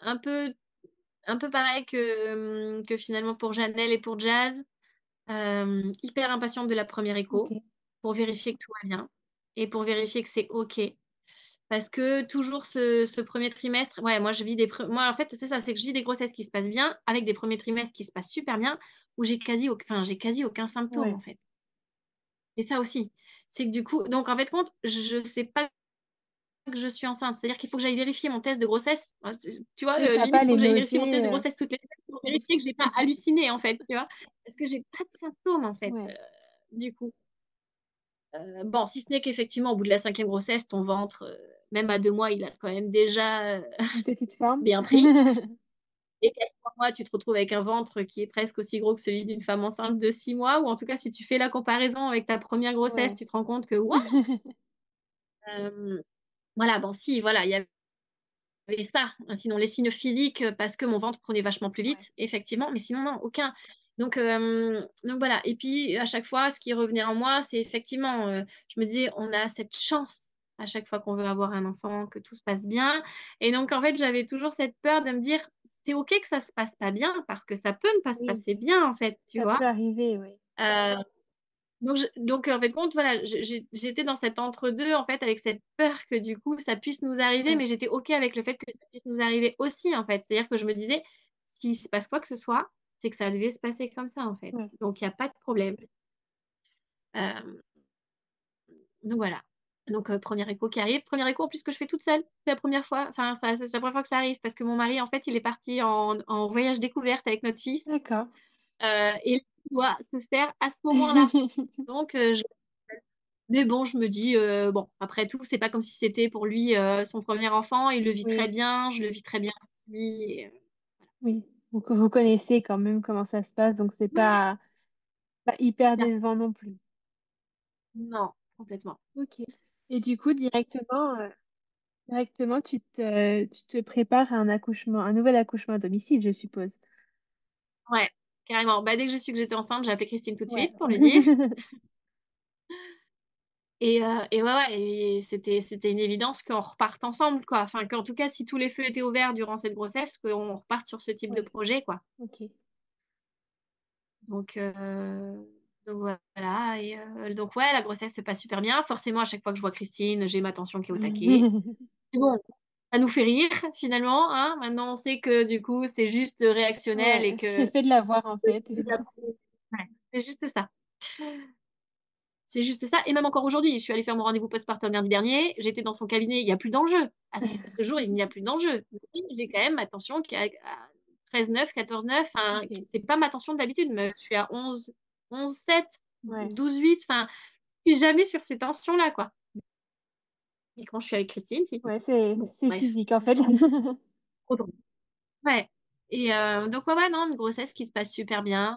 un peu, un peu pareil que finalement pour Janelle et pour Jazz, hyper impatiente de la première Ok. écho pour vérifier que tout va bien et pour vérifier que c'est OK. Parce que toujours ce premier trimestre, ouais, moi, moi, en fait, c'est ça, c'est que je vis des grossesses qui se passent bien avec des premiers trimestres qui se passent super bien où j'ai quasi aucun symptôme, Ouais. en fait. Et ça aussi. C'est que du coup, donc en fait, compte, je sais pas que je suis enceinte. C'est-à-dire qu'il faut que j'aille vérifier mon test de grossesse. Tu vois, Oui, t'as pas limite, il faut les que j'aille vérifier mon test nausées. de grossesse toutes les semaines pour vérifier que j'ai pas halluciné, en fait, tu vois. Parce que j'ai pas de symptômes, en fait, Ouais. du coup. Bon, si ce n'est qu'effectivement, au bout de la cinquième grossesse, ton ventre, même à 2 mois, il a quand même déjà Une petite forme. bien pris. Et qu'à 3 mois, tu te retrouves avec un ventre qui est presque aussi gros que celui d'une femme enceinte de 6 mois. Ou en tout cas, si tu fais la comparaison avec ta première grossesse, Ouais. tu te rends compte que, waouh, voilà, bon, si, voilà, il y avait ça. Sinon, les signes physiques, parce que mon ventre prenait vachement plus Ouais. vite, effectivement, mais sinon, non, aucun. Donc voilà. Et puis, à chaque fois, ce qui revenait en moi, c'est effectivement, je me disais, on a cette chance à chaque fois qu'on veut avoir un enfant, que tout se passe bien. Et donc, en fait, j'avais toujours cette peur de me dire, c'est OK que ça se passe pas bien, parce que ça peut ne pas se Oui, passer bien, en fait, tu ça vois. peut arriver, oui. Euh, donc, en fait, compte, voilà, j'étais dans cet entre-deux, en fait, avec cette peur que du coup, ça puisse nous arriver, Ouais. mais j'étais OK avec le fait que ça puisse nous arriver aussi, en fait. C'est-à-dire que je me disais, s'il se passe quoi que ce soit, c'est que ça devait se passer comme ça, en fait. Ouais. Donc, il n'y a pas de problème. Euh, donc, voilà. Donc, premier écho qui arrive. Premier écho, en plus, que je fais toute seule. C'est la première fois. Enfin, c'est la première fois que ça arrive parce que mon mari, en fait, il est parti en voyage découverte avec notre fils. D'accord. Et il doit se faire à ce moment-là. Donc, mais bon, je me dis, bon, après tout, c'est pas comme si c'était pour lui son premier enfant. Il le vit très Oui, bien, je le vis très bien aussi. oui. Vous connaissez quand même comment ça se passe, donc c'est Ouais, pas hyper ça. décevant non plus. Non, complètement. Ok. Et du coup, directement, tu te prépares à un accouchement, un nouvel accouchement à domicile, je suppose. Ouais, carrément. Bah, dès que j'ai su que j'étais enceinte, j'ai appelé Christine tout de Ouais. suite pour lui dire. Et ouais, ouais, et c'était une évidence qu'on reparte ensemble, quoi. Enfin, qu'en tout cas, si tous les feux étaient ouverts durant cette grossesse, qu'on reparte sur ce type de Ouais. projet, quoi. Ok. Donc, euh, donc voilà. Donc ouais, la grossesse se passe super bien. Forcément, à chaque fois que je vois Christine, j'ai ma tension qui est au taquet. Mais bon, ça nous fait rire finalement, hein. Maintenant, on sait que du coup, c'est juste réactionnel et Ouais, c'est que fait de l'avoir en fait. ouais, c'est juste ça. C'est juste ça. Et même encore aujourd'hui, je suis allée faire mon rendez-vous postpartum lundi dernier. J'étais dans son cabinet, il n'y a plus d'enjeu. À ce jour, il n'y a plus d'enjeu. Mais j'ai quand même ma tension qui est à 13,9, 14,9. Enfin, Ok. c'est pas ma tension d'habitude, mais je suis à 11,7, Ouais. 12,8. Enfin, je suis jamais sur ces tensions-là, quoi. Et quand je suis avec Christine, si. Ouais, Bon, c'est bref. physique en fait. Trop drôle. Ouais. Donc, ouais, ouais, non, une grossesse qui se passe super bien.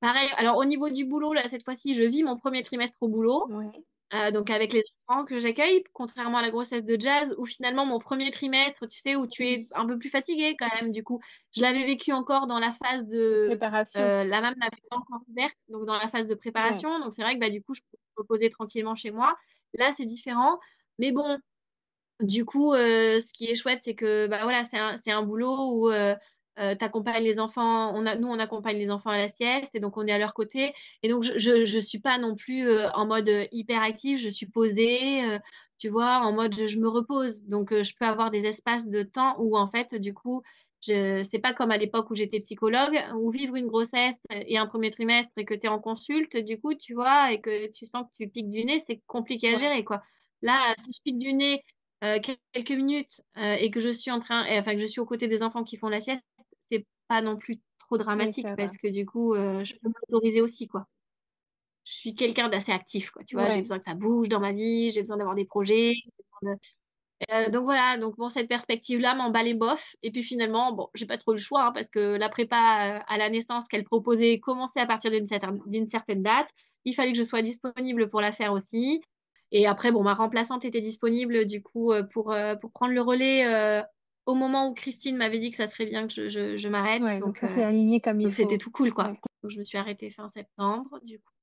Pareil, alors au niveau du boulot, là, cette fois-ci, je vis mon premier trimestre au boulot. Ouais. Donc avec les enfants que j'accueille, contrairement à la grossesse de Jazz, où finalement mon premier trimestre, tu sais, où tu es Oui. un peu plus fatiguée quand même, du coup, je l'avais vécu encore dans la phase De de... préparation. la MAM n'avait pas encore ouverte, donc dans la phase de Ouais. préparation, donc c'est vrai que bah, du coup, je peux me reposer tranquillement chez moi. Là, c'est différent, mais bon, du coup, ce qui est chouette, c'est que bah voilà, c'est un boulot où tu accompagnes les enfants. Nous, on accompagne les enfants à la sieste et donc on est à leur côté. Et donc, je suis pas non plus en mode hyper actif. Je suis posée, tu vois, en mode je me repose. Donc, je peux avoir des espaces de temps où en fait, du coup, c'est pas comme à l'époque où j'étais psychologue, où vivre une grossesse et un premier trimestre et que tu es en consulte, du coup, tu vois, et que tu sens que tu piques du nez, c'est compliqué à Ouais. gérer, quoi. Là, si je pique du nez quelques minutes et que je suis enfin que je suis aux côtés des enfants qui font la sieste, c'est pas non plus trop Oui, dramatique ça va. parce que du coup, je peux m'autoriser aussi, quoi. Je suis quelqu'un d'assez actif, quoi. Tu vois, j'ai Ouais. besoin que ça bouge dans ma vie, j'ai besoin d'avoir des projets. Donc voilà, donc bon, cette perspective-là m'emballait bof. Et puis finalement, bon, j'ai pas trop le choix hein, parce que la prépa à la naissance qu'elle proposait commençait à partir d'une certaine date. Il fallait que je sois disponible pour la faire aussi. Et après, bon, ma remplaçante était disponible du coup pour prendre le relais au moment où Christine m'avait dit que ça serait bien que je m'arrête. Ouais, donc ça s'est aligné comme il Donc c'était faut. tout cool, quoi. Ouais. Donc je me suis arrêtée fin septembre, du coup,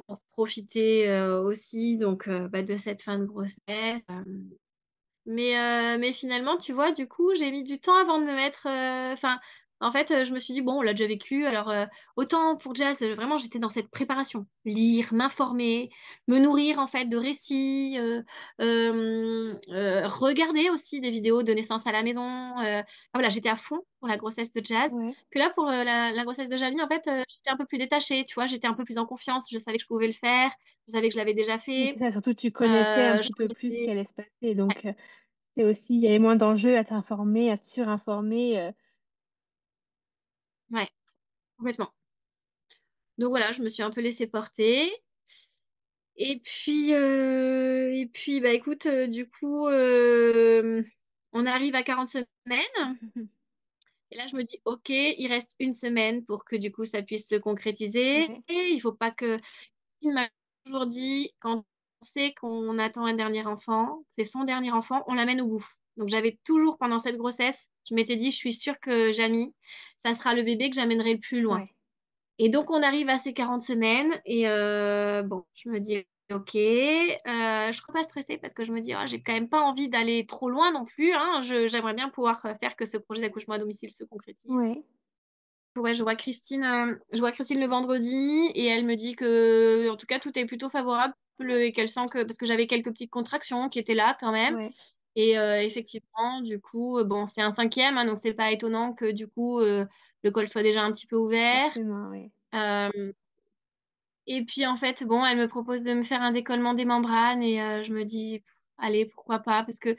pour profiter aussi donc, de cette fin de grossesse. Mais finalement, tu vois, du coup, j'ai mis du temps avant de me mettre. Enfin, en fait, je me suis dit, bon, on l'a déjà vécu. Alors, autant pour Jazz, vraiment, j'étais dans cette préparation. Lire, m'informer, me nourrir, en fait, de récits, regarder aussi des vidéos de naissance à la maison. Voilà, j'étais à fond pour la grossesse de Jazz. Ouais. Que là, pour la grossesse de Jamie, en fait, j'étais un peu plus détachée, tu vois, j'étais un peu plus en confiance. Je savais que je pouvais le faire. Je savais que je l'avais déjà Oui, c'est fait. ça, surtout tu connaissais un Je petit peu plus ce qui connaissais. allait se passer. Donc, c'est aussi, il y avait moins d'enjeux à t'informer, à te surinformer. Ouais, complètement. Donc voilà, je me suis un peu laissée porter. Et puis bah écoute, du coup, on arrive à 40 semaines. Et là, je me dis, OK, il reste une semaine pour que du coup, ça puisse se concrétiser. Ouais, Et il faut pas que... Il m'a toujours dit, quand on sait qu'on attend un dernier enfant, c'est son dernier enfant, on l'amène au bout. Donc j'avais toujours, pendant cette grossesse, je m'étais dit, je suis sûre que Jamie, ça sera le bébé que j'amènerai le plus loin. ouais, Et donc, on arrive à ces 40 semaines et bon, je me dis, OK, je suis pas stressée parce que je me dis, ah, j'ai quand même pas envie d'aller trop loin non plus, hein. J'aimerais bien pouvoir faire que ce projet d'accouchement à domicile se concrétise. ouais, Ouais, je vois Christine le vendredi et elle me dit que, en tout cas, tout est plutôt favorable et qu'elle sent que, parce que j'avais quelques petites contractions qui étaient là quand même. ouais, Et effectivement, du coup, bon, c'est un cinquième, hein, donc c'est pas étonnant que du coup, le col soit déjà un petit peu ouvert. forcément, ouais. Euh, Et puis en fait, bon, elle me propose de me faire un décollement des membranes et je me dis, pff, allez, pourquoi pas, parce que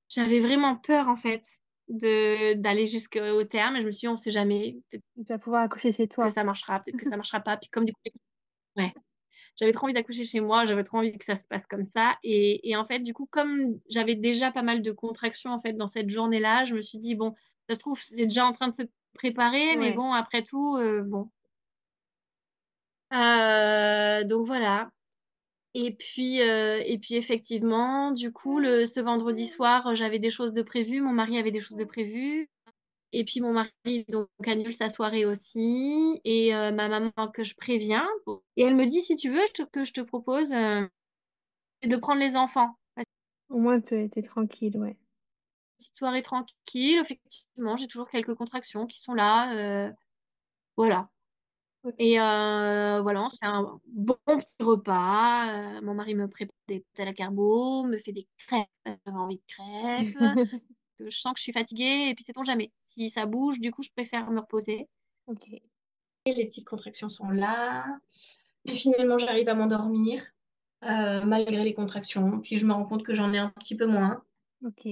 j'avais vraiment peur en fait de d'aller jusqu'au terme et je me suis dit, on sait jamais, peut-être Tu vas pouvoir accoucher chez que toi. ça marchera, peut-être que ça marchera pas. Puis comme du coup, ouais, j'avais trop envie d'accoucher chez moi, j'avais trop envie que ça se passe comme ça et en fait, du coup, comme j'avais déjà pas mal de contractions en fait dans cette journée-là, je me suis dit, bon, ça se trouve, c'est déjà en train de se préparer, mais Ouais, bon, après tout, bon. Donc voilà. Et puis effectivement, du coup, ce vendredi soir, j'avais des choses de prévues, mon mari avait des choses de prévues, et puis mon mari donc annule sa soirée aussi, et ma maman que je préviens, et elle me dit, si tu veux, que je te propose de prendre les enfants. au moins t'es tranquille, ouais. Petite soirée tranquille, effectivement, j'ai toujours quelques contractions qui sont là, voilà. Ok, Et voilà, on se fait un bon petit repas. Mon mari me prépare des pâtes à la carbo, me fait des crêpes. J'avais envie de crêpes. Que je sens que je suis fatiguée et puis c'est on jamais. Si ça bouge, du coup, je préfère me reposer. ok, Et les petites contractions sont là. Puis finalement, j'arrive à m'endormir malgré les contractions. Puis je me rends compte que j'en ai un petit peu moins. ok,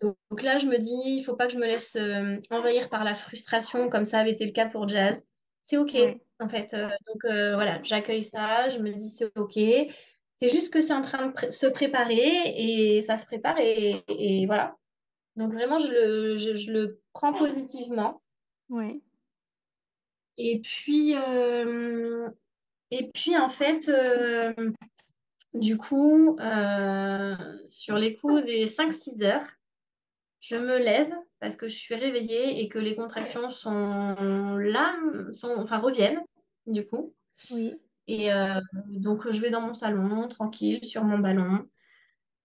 Donc là, je me dis, il faut pas que je me laisse envahir par la frustration, comme ça avait été le cas pour Jazz. C'est OK, ouais, en fait. Donc voilà, j'accueille ça, je me dis, c'est OK. C'est juste que c'est en train de se préparer et ça se prépare et voilà. Donc vraiment, je le prends positivement. ouais, Et puis en fait, du coup, sur les coups des 5-6 heures, je me lève parce que je suis réveillée et que les contractions sont là, enfin reviennent, du coup. oui, Et donc, je vais dans mon salon, tranquille, sur mon ballon.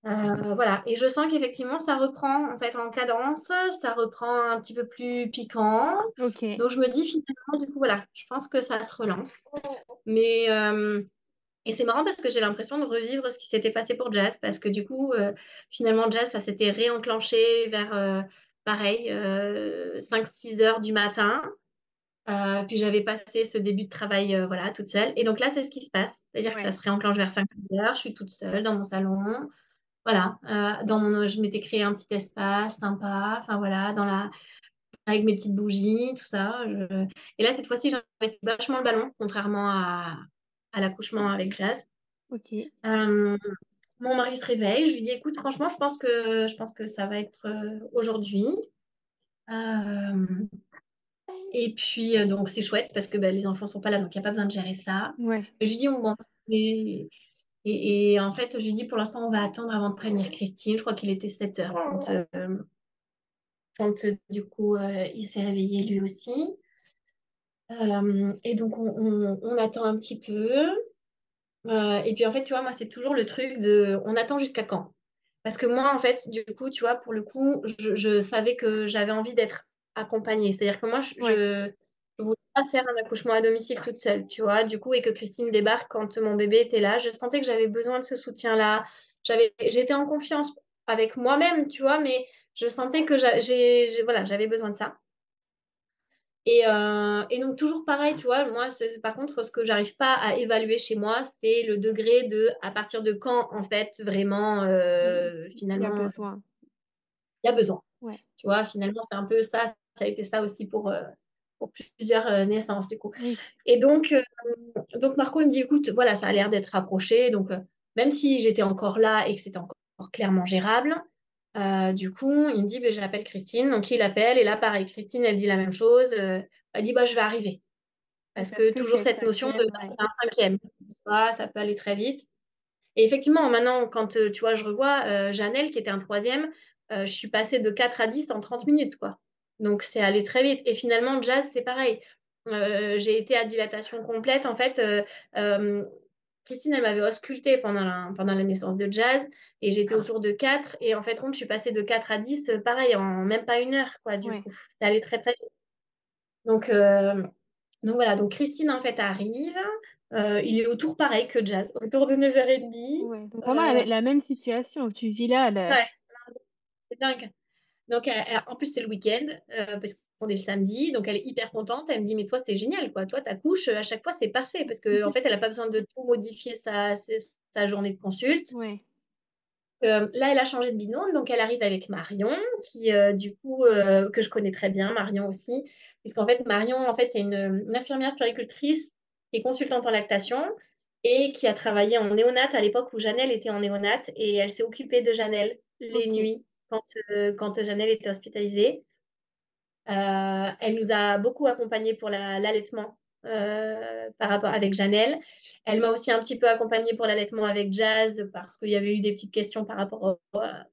Voilà. Et je sens qu'effectivement, ça reprend en fait en cadence, ça reprend un petit peu plus piquant. ok, Donc, je me dis finalement, du coup, voilà, je pense que ça se relance. Mais, et c'est marrant parce que j'ai l'impression de revivre ce qui s'était passé pour Jazz, parce que du coup, finalement, Jazz, ça s'était réenclenché vers, pareil, 5-6 heures du matin. Puis j'avais passé ce début de travail, voilà, toute seule. Et donc là, c'est ce qui se passe. C'est-à-dire que ça ouais, se réenclenche vers 5-6 heures. Je suis toute seule dans mon salon. Voilà. Je m'étais créé un petit espace sympa. Enfin voilà, avec mes petites bougies, tout ça. Et là, cette fois-ci, j'investis vachement le ballon, contrairement à l'accouchement avec Jazz. ok, Euh, Mon mari se réveille, je lui dis, écoute, franchement, je pense que ça va être aujourd'hui. Euh, et puis, donc, c'est chouette parce que bah, les enfants sont pas là, donc il n'y a pas besoin de gérer ça. ouais, Et je lui dis, bon, et en fait, je lui dis, pour l'instant, on va attendre avant de prévenir Christine. Je crois qu'il était 7 heures. quand du coup il s'est réveillé lui aussi. Et donc on attend un petit peu. Et puis en fait, tu vois, moi, c'est toujours le truc de on attend jusqu'à quand? Parce que moi, en fait, du coup, tu vois, pour le coup, je savais que j'avais envie d'être accompagnée. C'est-à-dire que moi, Ouais, je voulais pas faire un accouchement à domicile toute seule, tu vois, du coup, et que Christine débarque quand mon bébé était là. Je sentais que j'avais besoin de ce soutien-là. J'étais en confiance avec moi-même, tu vois, mais je sentais que voilà, j'avais besoin de ça. Et donc, toujours pareil, tu vois, moi, par contre, ce que j'arrive pas à évaluer chez moi, c'est le degré de à partir de quand, en fait, vraiment, il y a finalement, besoin. il y a besoin. Ouais, Tu vois, finalement, c'est un peu ça. Ça a été ça aussi pour plusieurs naissances, du coup. oui, Et donc Marco, il me dit, écoute, voilà, ça a l'air d'être rapproché. Donc, même si j'étais encore là et que c'était encore clairement gérable, du coup, il me dit, ben, j'appelle Christine. Donc, il appelle. Et là, pareil, Christine, elle dit la même chose. Elle dit, bah, je vais arriver. oui, Parce parce que que toujours c'est cette notion de cinquième, bah, ouais. c'est un cinquième. Tu vois, ça peut aller très vite. Et effectivement, maintenant, quand tu vois, je revois Janelle, qui était un troisième, je suis passée de 4 à 10 en 30 minutes, quoi. Donc, c'est allé très vite. Et finalement, Jazz, c'est pareil. J'ai été à dilatation complète. En fait, euh, Christine, elle m'avait auscultée pendant la naissance de Jazz. Et j'étais autour de 4. Et en fait, je suis passée de 4 à 10, pareil, en même pas une heure, quoi, du Ouais, coup. C'est allé très, très vite. Donc, voilà, donc Christine en fait arrive. Il est autour pareil que Jazz, autour de 9h30. ouais. Donc, vraiment la même situation. Tu vis là, Ouais, c'est dingue. Donc en plus c'est le week-end, parce qu'on est le samedi, donc elle est hyper contente. Elle me dit, mais toi c'est génial, quoi. Toi, ta couche, à chaque fois c'est parfait, parce qu'en fait elle n'a pas besoin de tout modifier sa journée de consulte. ouais, Là, elle a changé de binôme, donc elle arrive avec Marion, qui du coup que je connais très bien, Marion aussi, puisqu'en fait Marion, en fait, c'est une infirmière puéricultrice qui est consultante en lactation et qui a travaillé en néonate à l'époque où Janelle était en néonate, et elle s'est occupée de Janelle les ok, nuits quand Janelle était hospitalisée. Elle nous a beaucoup accompagnés pour l'allaitement par rapport avec Janelle. Elle m'a aussi un petit peu accompagnée pour l'allaitement avec Jazz parce qu'il y avait eu des petites questions par rapport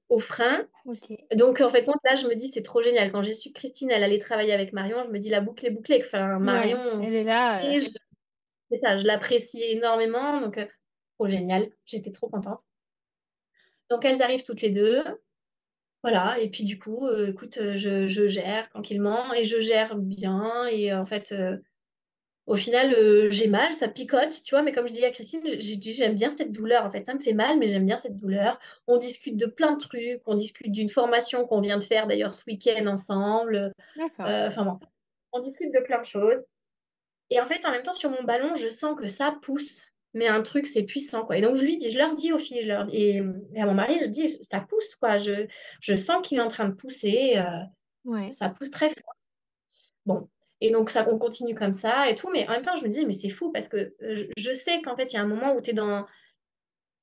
au frein. ok. Donc, en fait, là, je me dis, c'est trop génial. Quand j'ai su que Christine, elle allait travailler avec Marion, je me dis, la boucle est bouclée. Enfin, Marion, Ouais, elle est là. c'est ça, je l'apprécie énormément. Donc, trop génial. J'étais trop contente. Donc, elles arrivent toutes les deux. Voilà, et puis du coup, écoute, je gère tranquillement et je gère bien. Et en fait, au final, j'ai mal, ça picote, tu vois, mais comme je dis à Christine, j'ai dit, j'aime bien cette douleur. En fait, ça me fait mal, mais j'aime bien cette douleur. On discute de plein de trucs, on discute d'une formation qu'on vient de faire d'ailleurs ce week-end ensemble. D'accord. Enfin bon, on discute de plein de choses. Et en fait, en même temps, sur mon ballon, je sens que ça pousse, mais un truc, c'est puissant, quoi. Et donc, je leur dis aux filles, et à mon mari, je dis, ça pousse, quoi. Je sens qu'il est en train de pousser, Ouais. ça pousse très fort. Bon. Et donc, ça, on continue comme ça et tout, mais en même temps, je me dis, mais c'est fou parce que je sais qu'en fait, il y a un moment où tu es dans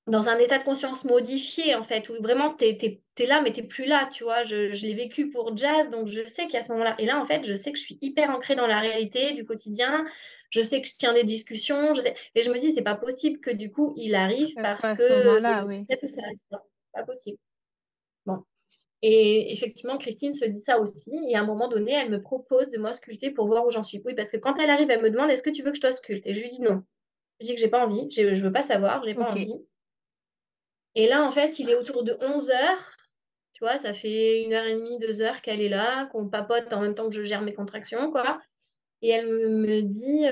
un état de conscience modifié, en fait, où vraiment, t'es là, mais t'es plus là, tu vois. Je l'ai vécu pour Jazz, donc je sais qu'il y a ce moment-là. Et là, en fait, je sais que je suis hyper ancrée dans la réalité du quotidien. Je sais que je tiens des discussions. Et je me dis, c'est pas possible que du coup, il arrive Ça soit parce à que ce moment-là, oui. c'est tout ça. C'est pas possible. Bon. Et effectivement, Christine se dit ça aussi. Et à un moment donné, elle me propose de m'ausculter pour voir où j'en suis. Oui, parce que quand elle arrive, elle me demande, est-ce que tu veux que je t'ausculte? Et je lui dis non. Je dis que j'ai pas envie. Je veux pas savoir. J'ai pas Ok. envie. Et là, en fait, il est autour de 11h. Tu vois, ça fait 1h30, 2 heures qu'elle est là, qu'on papote en même temps que je gère mes contractions, quoi. Et elle me dit,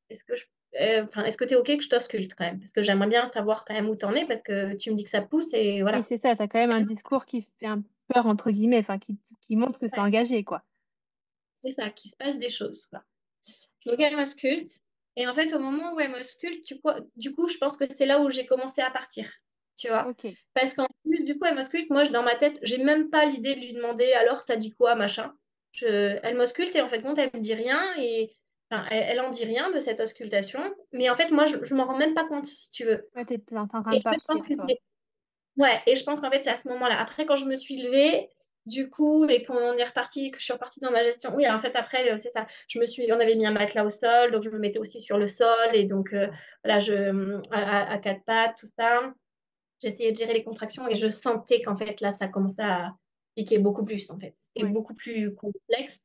est-ce que est-ce que t'es OK que je t'ausculte quand même? Parce que j'aimerais bien savoir quand même où t'en es, parce que tu me dis que ça pousse et Oui, voilà. c'est ça. Tu as quand même un discours qui fait un peur, entre guillemets, enfin, qui montre que c'est Ouais, engagé, quoi. c'est ça, qu'il se passe des choses, quoi. Donc elle m'ausculte. Et en fait, au moment où elle m'ausculte, du coup, je pense que c'est là où j'ai commencé à partir. Tu vois? Ok. Parce qu'en plus, du coup, elle m'ausculte. Moi, dans ma tête, j'ai même pas l'idée de lui demander alors ça dit quoi, machin. Elle m'ausculte et en fait, compte, elle me dit rien. Et enfin, elle en dit rien de cette auscultation. Mais en fait, moi, je m'en rends même pas compte, si tu veux. Ouais, t'es en train Et de en fait, je pense partir, que toi. c'est Ouais, et je pense qu'en fait, c'est à ce moment-là. Après, quand je me suis levée, du coup, et qu'on est reparti, que je suis repartie dans ma gestion, oui, en fait, après, c'est ça. On avait mis un matelas au sol, donc je me mettais aussi sur le sol, et donc, voilà, à quatre pattes, tout ça. J'essayais de gérer les contractions, et je sentais qu'en fait, là, ça commençait à piquer beaucoup plus, en fait. est Ouais. beaucoup plus complexe.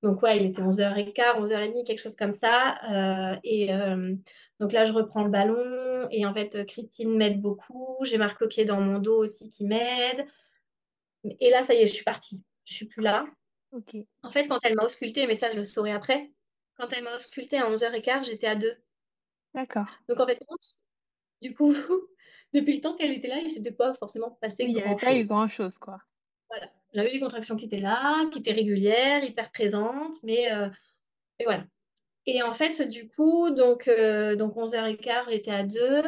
Donc, ouais, il était 11h15, 11h30, quelque chose comme ça. Donc là, je reprends le ballon. Et en fait, Christine m'aide beaucoup. J'ai Marc Coquet dans mon dos aussi qui m'aide. Et là, ça y est, je suis partie. Je suis plus là. Ok. En fait, quand elle m'a auscultée, mais ça, je le saurai après. Quand elle m'a auscultée à 11h15, j'étais à 2. D'accord. Donc, en fait, du coup, depuis le temps qu'elle était là, il ne s'était pas forcément Oui, passé il n'y avait pas eu grand-chose. grand-chose, quoi. Voilà. J'avais des contractions qui étaient là, qui étaient régulières, hyper présentes, mais voilà. Et en fait, du coup, donc 11h15, j'étais à 2.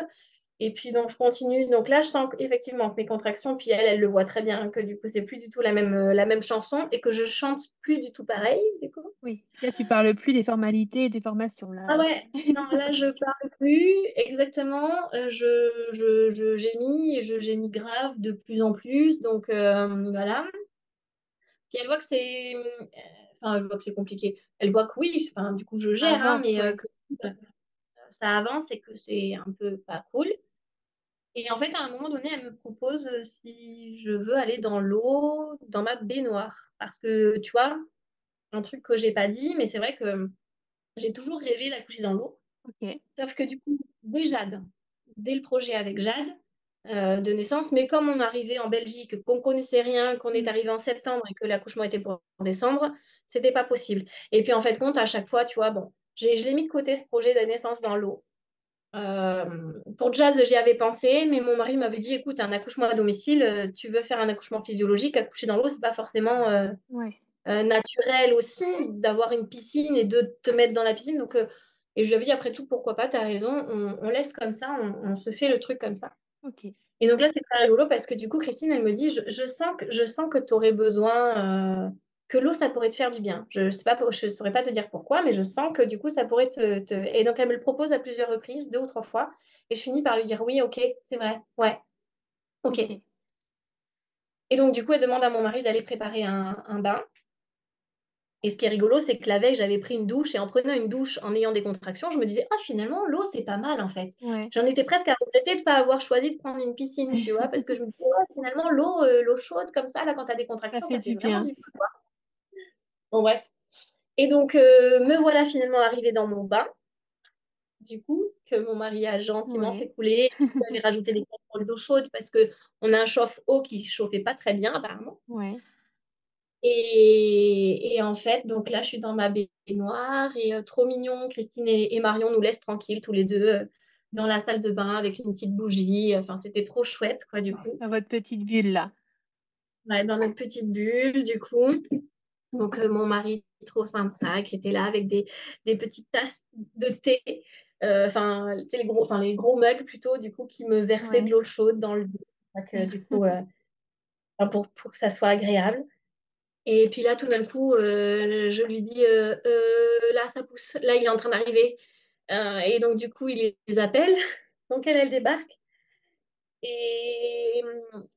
Et puis, donc, je continue. Donc là, je sens effectivement que mes contractions, puis elle le voit très bien, hein, que du coup, c'est plus du tout la même chanson et que je chante plus du tout pareil, du coup. Oui. Là, tu parles plus des formalités et des formations, Ah là. ouais, non, là, je parle plus exactement. Gémis et je gémis grave de plus en plus. Donc, voilà. Puis elle voit que enfin, elle voit que c'est compliqué. Elle voit que oui, enfin, du coup, je Ça gère, hein, avance, mais ouais. que ça avance et que c'est un peu pas cool. Et en fait, à un moment donné, elle me propose si je veux aller dans l'eau, dans ma baignoire. Parce que, tu vois, un truc que j'ai pas dit, mais c'est vrai que j'ai toujours rêvé d'accoucher dans l'eau. Ok. Sauf que du coup, dès le projet avec Jade, de naissance, mais comme on arrivait en Belgique, qu'on connaissait rien, qu'on est Mm. arrivé en septembre et que l'accouchement était pour décembre, c'était pas possible. Et puis en fait, compte, à chaque fois, tu vois, bon, je l'ai mis de côté ce projet de naissance dans l'eau. Pour Jazz, j'y avais pensé, mais mon mari m'avait dit, écoute, un accouchement à domicile, tu veux faire un accouchement physiologique, accoucher dans l'eau, c'est pas forcément Ouais. naturel aussi d'avoir une piscine et de te mettre dans la piscine. Donc, et je lui avais dit, après tout, pourquoi pas, tu as raison, on laisse comme ça, on se fait le truc comme ça. Ok. Et donc là, c'est très rigolo parce que du coup, Christine, elle me dit, je sens que tu aurais besoin, que l'eau, ça pourrait te faire du bien. Je sais pas, je saurais pas te dire pourquoi, mais je sens que du coup, ça pourrait Et donc, elle me le propose à plusieurs reprises, 2 ou 3 fois. Et je finis par lui dire, oui, ok, c'est vrai, ouais, ok. Ok. Et donc, du coup, elle demande à mon mari d'aller préparer un bain. Et ce qui est rigolo, c'est que la veille, j'avais pris une douche et en prenant une douche, en ayant des contractions, je me disais, ah, finalement, l'eau, c'est pas mal en fait. Ouais. J'en étais presque à regretter de ne pas avoir choisi de prendre une piscine, tu vois, parce que je me disais, ouais, finalement, l'eau chaude comme ça, là, quand tu as des Ça contractions, fait ça fait du vraiment bien. du bien, quoi. Bon, bref. Et donc, me voilà finalement arrivée dans mon bain, du coup, que mon mari a gentiment Ouais. fait couler. J'avais rajouté des casseroles d'eau chaude parce qu'on a un chauffe-eau qui chauffait pas très bien, apparemment. Ouais. Et en fait, donc là, je suis dans ma baignoire et trop mignon. Christine et Marion nous laissent tranquilles tous les deux dans la salle de bain avec une petite bougie. Enfin, c'était trop chouette, quoi, du coup. Dans votre petite bulle, là. Ouais, dans notre petite bulle, du coup. Donc, mon mari, trop sympa, qui était là avec des petites tasses de thé. Enfin, tu sais, les gros mugs plutôt, du coup, qui me versaient de Ouais. l'eau chaude dans le dos. Donc, du coup, enfin, pour que ça soit agréable. Et puis là, tout d'un coup, je lui dis, là, ça pousse. Là, il est en train d'arriver. Et donc, du coup, il les appelle. Donc, elle débarque. Et,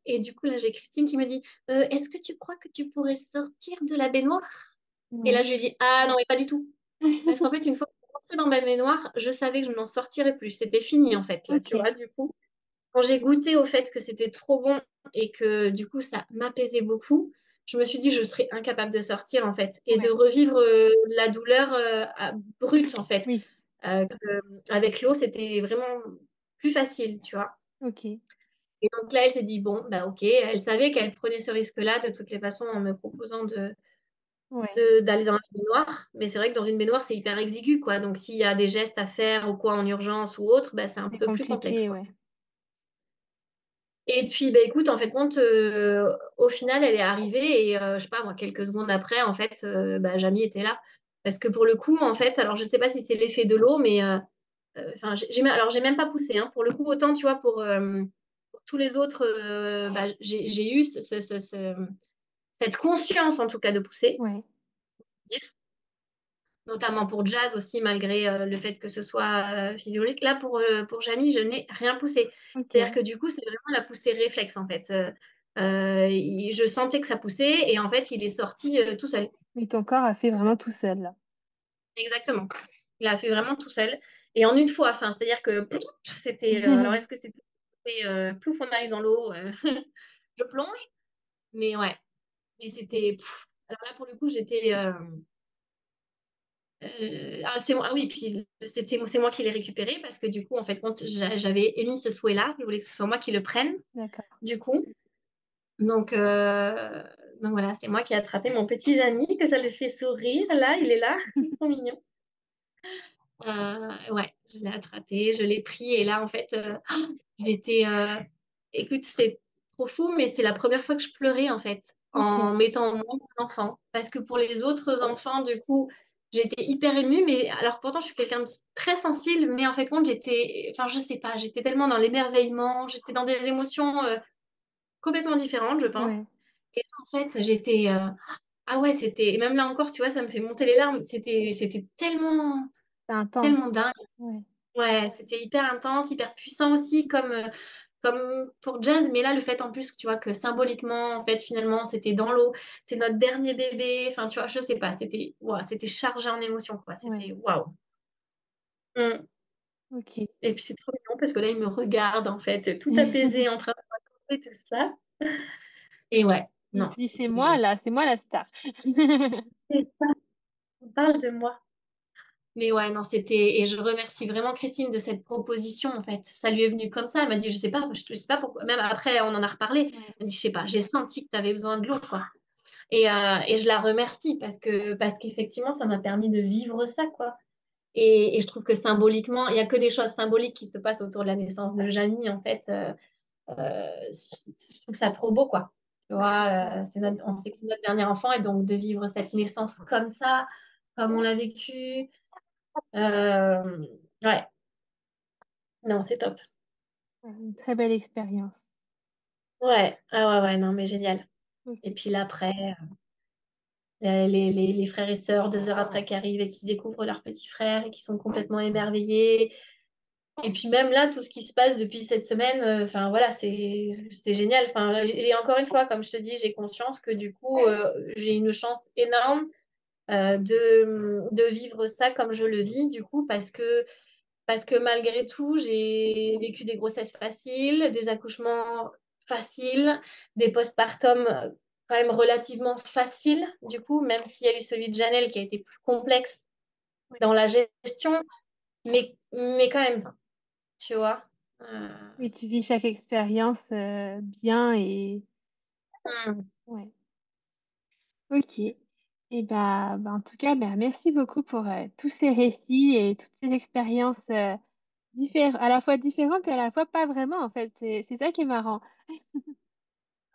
et du coup, là, j'ai Christine qui me dit, est-ce que tu crois que tu pourrais sortir de la baignoire? Et là, Ouais. je lui dis, ah non, mais pas du tout. Parce qu'en fait, une fois que je suis rentrée dans ma baignoire, je savais que je n'en sortirais plus. C'était fini, en fait, là, tu Ok. vois, du coup. Quand j'ai goûté au fait que c'était trop bon et que du coup ça m'apaisait beaucoup, je me suis dit que je serais incapable de sortir en fait et de Ouais. revivre la douleur brute en fait. Oui. Avec l'eau, c'était vraiment plus facile, tu vois. Ok. Et donc là, elle s'est dit, bon, bah ok, elle savait qu'elle prenait ce risque-là de toutes les façons en me proposant Ouais. d'aller dans la baignoire. Mais c'est vrai que dans une baignoire, c'est hyper exigu, quoi. Donc s'il y a des gestes à faire ou quoi en urgence ou autre, bah, c'est un C'est peu plus complexe, compliqué, quoi. ouais. Et puis, bah, écoute, en fait, compte, au final, elle est arrivée et je sais pas, moi, quelques secondes après, en fait, bah, Jamie était là. Parce que pour le coup, en fait, alors je sais pas si c'est l'effet de l'eau, mais enfin, alors j'ai même pas poussé. Hein. Pour le coup, autant, tu vois, pour tous les autres, bah, j'ai eu cette conscience, en tout cas, de pousser, Ouais. dire. Notamment pour Jazz aussi, malgré le fait que ce soit physiologique. Là, pour Jamie, je n'ai rien poussé. C'est-à-dire Ok. que du coup, c'est vraiment la poussée réflexe, en fait. Je sentais que ça poussait et en fait, il est sorti tout seul. Et ton corps a fait vraiment tout seul, là. Exactement. Il a fait vraiment tout seul. Et en une fois, enfin, c'est-à-dire que plouf, c'était... alors, est-ce que c'était plouf, on arrive dans l'eau, je plonge? Mais ouais. Mais c'était. Alors là, pour le coup, j'étais. C'est moi, ah oui, puis c'est moi qui l'ai récupéré parce que du coup, en fait, quand j'avais émis ce souhait-là, je voulais que ce soit moi qui le prenne, D'accord. du coup. Donc, euh, donc voilà, c'est moi qui ai attrapé mon petit Jamy, que ça le fait sourire. Là, il est là, trop mignon. Ouais, je l'ai attrapé, je l'ai pris et là, en fait, j'étais. Écoute, c'est trop fou, mais c'est la première fois que je pleurais, en fait, en Ok. mettant en moi mon enfant. Parce que pour les autres enfants, du coup, j'étais hyper émue, mais alors pourtant, je suis quelqu'un de très sensible, mais en fait, compte, j'étais. Enfin, je sais pas, j'étais tellement dans l'émerveillement, j'étais dans des émotions complètement différentes, je pense. Ouais. Et là, en fait, j'étais. Ah ouais, c'était. Et même là encore, tu vois, ça me fait monter les larmes. C'était tellement, C'est intense. tellement dingue. Ouais. Ouais, c'était hyper intense, hyper puissant aussi, comme pour Jazz. Mais là, le fait en plus, tu vois, que symboliquement, en fait, finalement, c'était dans l'eau. C'est notre dernier bébé. Enfin, tu vois, je sais pas. C'était ouah, c'était chargé en émotions, quoi. Ouais. C'était waouh. Mm. Ok. Et puis c'est trop mignon parce que là, il me regarde, en fait, tout apaisé, en train de raconter tout ça. Et ouais, Il non, se dit, c'est moi c'était. là, c'est moi la star. C'est ça, on parle de moi. Mais ouais, non, c'était. Et je remercie vraiment Christine de cette proposition, en fait. Ça lui est venu comme ça. Elle m'a dit, je sais pas, je sais pas pourquoi. Même après, on en a reparlé. Ouais. Elle m'a dit, je sais pas, j'ai senti que tu avais besoin de l'eau, quoi. Et je la remercie parce qu'effectivement, ça m'a permis de vivre ça, quoi. Et je trouve que symboliquement, il n'y a que des choses symboliques qui se passent autour de la naissance de Jamie, en fait. Je trouve ça trop beau, quoi. Tu vois, on sait que c'est notre dernier enfant, et donc de vivre cette naissance comme ça, comme on l'a vécu. Euh, ouais, non, c'est top. Ouais, une très belle expérience. Ouais, ah ouais, ouais, non, mais génial. Et Ok. puis là, après, les frères et sœurs, 2 heures après, qui arrivent et qui découvrent leur petit frère et qui sont complètement émerveillés. Et puis même là, tout ce qui se passe depuis cette semaine, enfin voilà, c'est génial. Enfin, là, encore une fois, comme je te dis, j'ai conscience que du coup, j'ai une chance énorme de vivre ça comme je le vis, du coup, parce que malgré tout, j'ai vécu des grossesses faciles, des accouchements faciles, des postpartum quand même relativement faciles, du coup, même s'il y a eu celui de Janelle qui a été plus complexe Oui. dans la gestion, mais quand même, tu vois. Euh, Oui, tu vis chaque expérience bien et hmm. ouais. Ok. Et bah, en tout cas, bah, merci beaucoup pour tous ces récits et toutes ces expériences à la fois différentes et à la fois pas vraiment en fait. C'est ça qui est marrant.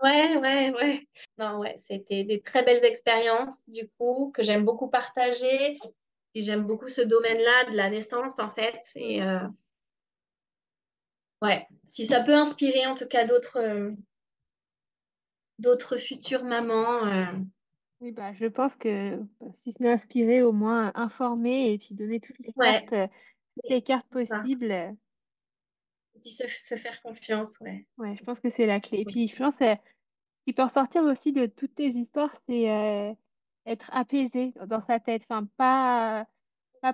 Ouais, ouais, ouais. Non, ouais, c'était des très belles expériences, du coup, que j'aime beaucoup partager. Et j'aime beaucoup ce domaine-là de la naissance, en fait. Et Ouais. ouais, si ça peut inspirer en tout cas d'autres futures mamans. Oui, bah, je pense que si ce n'est inspiré, au moins informer et puis donner Ouais, toutes les cartes c'est ça. possibles. Puis se faire confiance, ouais. Ouais, je pense que c'est la clé. Et Donc, puis, je pense ce qui peut ressortir aussi de toutes tes histoires, c'est être apaisé dans sa tête. Enfin, pas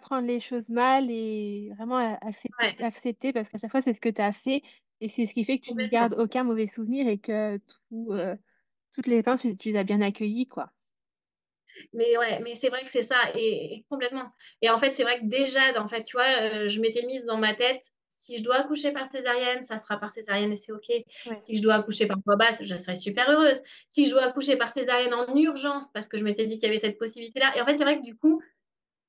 prendre les choses mal et vraiment ouais, accepter parce qu'à chaque fois, c'est ce que tu as fait et c'est ce qui fait que tu ne gardes complètement. aucun mauvais souvenir et que toutes les expériences, tu les as bien accueillies, quoi. Mais ouais, mais c'est vrai que c'est ça, et complètement. Et en fait, c'est vrai que déjà, en fait, tu vois, je m'étais mise dans ma tête, si je dois accoucher par césarienne, ça sera par césarienne et c'est OK. Ouais, Si je dois accoucher par voie basse, je serai super heureuse. Si je dois accoucher par césarienne en urgence, parce que je m'étais dit qu'il y avait cette possibilité-là. Et en fait, c'est vrai que du coup,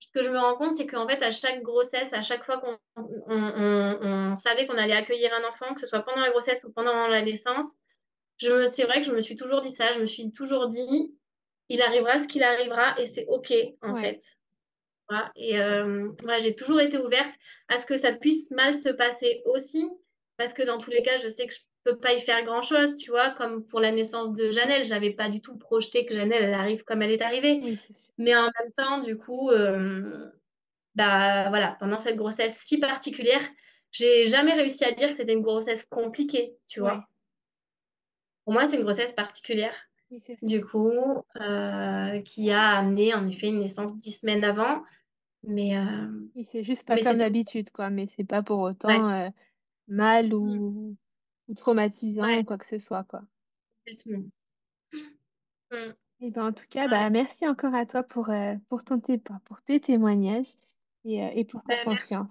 ce que je me rends compte, c'est qu'en fait, à chaque grossesse, à chaque fois qu'on savait qu'on allait accueillir un enfant, que ce soit pendant la grossesse ou pendant la naissance, c'est vrai que je me suis toujours dit ça. Je me suis toujours dit, il arrivera ce qu'il arrivera et c'est OK, en ouais, fait. Voilà. Et ouais, j'ai toujours été ouverte à ce que ça puisse mal se passer aussi, parce que dans tous les cas, je sais que je peux pas y faire grand-chose, tu vois, comme pour la naissance de Janelle, j'avais pas du tout projeté que Janelle, elle arrive comme elle est arrivée. oui, c'est sûr. Mais en même temps, du coup, bah voilà, pendant cette grossesse si particulière, j'ai jamais réussi à dire que c'était une grossesse compliquée, tu Ouais, vois. Pour moi, c'est une grossesse particulière, oui, c'est ça. du coup, qui a amené en effet une naissance 10 semaines avant. Mais, Oui, c'est juste pas mais comme c'était d'habitude, quoi. Mais c'est pas pour ouais. autant mal Mm. ou traumatisant Ouais, ou quoi que ce soit, quoi. complètement. Mm. Et ben, en tout cas, bah, merci encore à toi pour tes témoignages et pour ta Merci. confiance.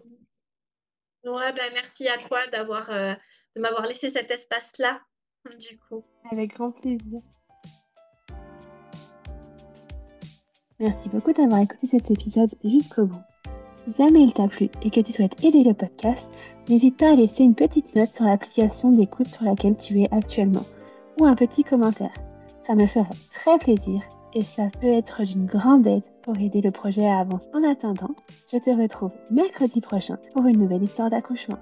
Ouais, merci à toi de m'avoir laissé cet espace-là, du coup. Avec grand plaisir. Merci beaucoup d'avoir écouté cet épisode jusqu'au bout. Si jamais il t'a plu et que tu souhaites aider le podcast, n'hésite pas à laisser une petite note sur l'application d'écoute sur laquelle tu es actuellement ou un petit commentaire. Ça me ferait très plaisir et ça peut être d'une grande aide pour aider le projet à avancer. En attendant, je te retrouve mercredi prochain pour une nouvelle histoire d'accouchement.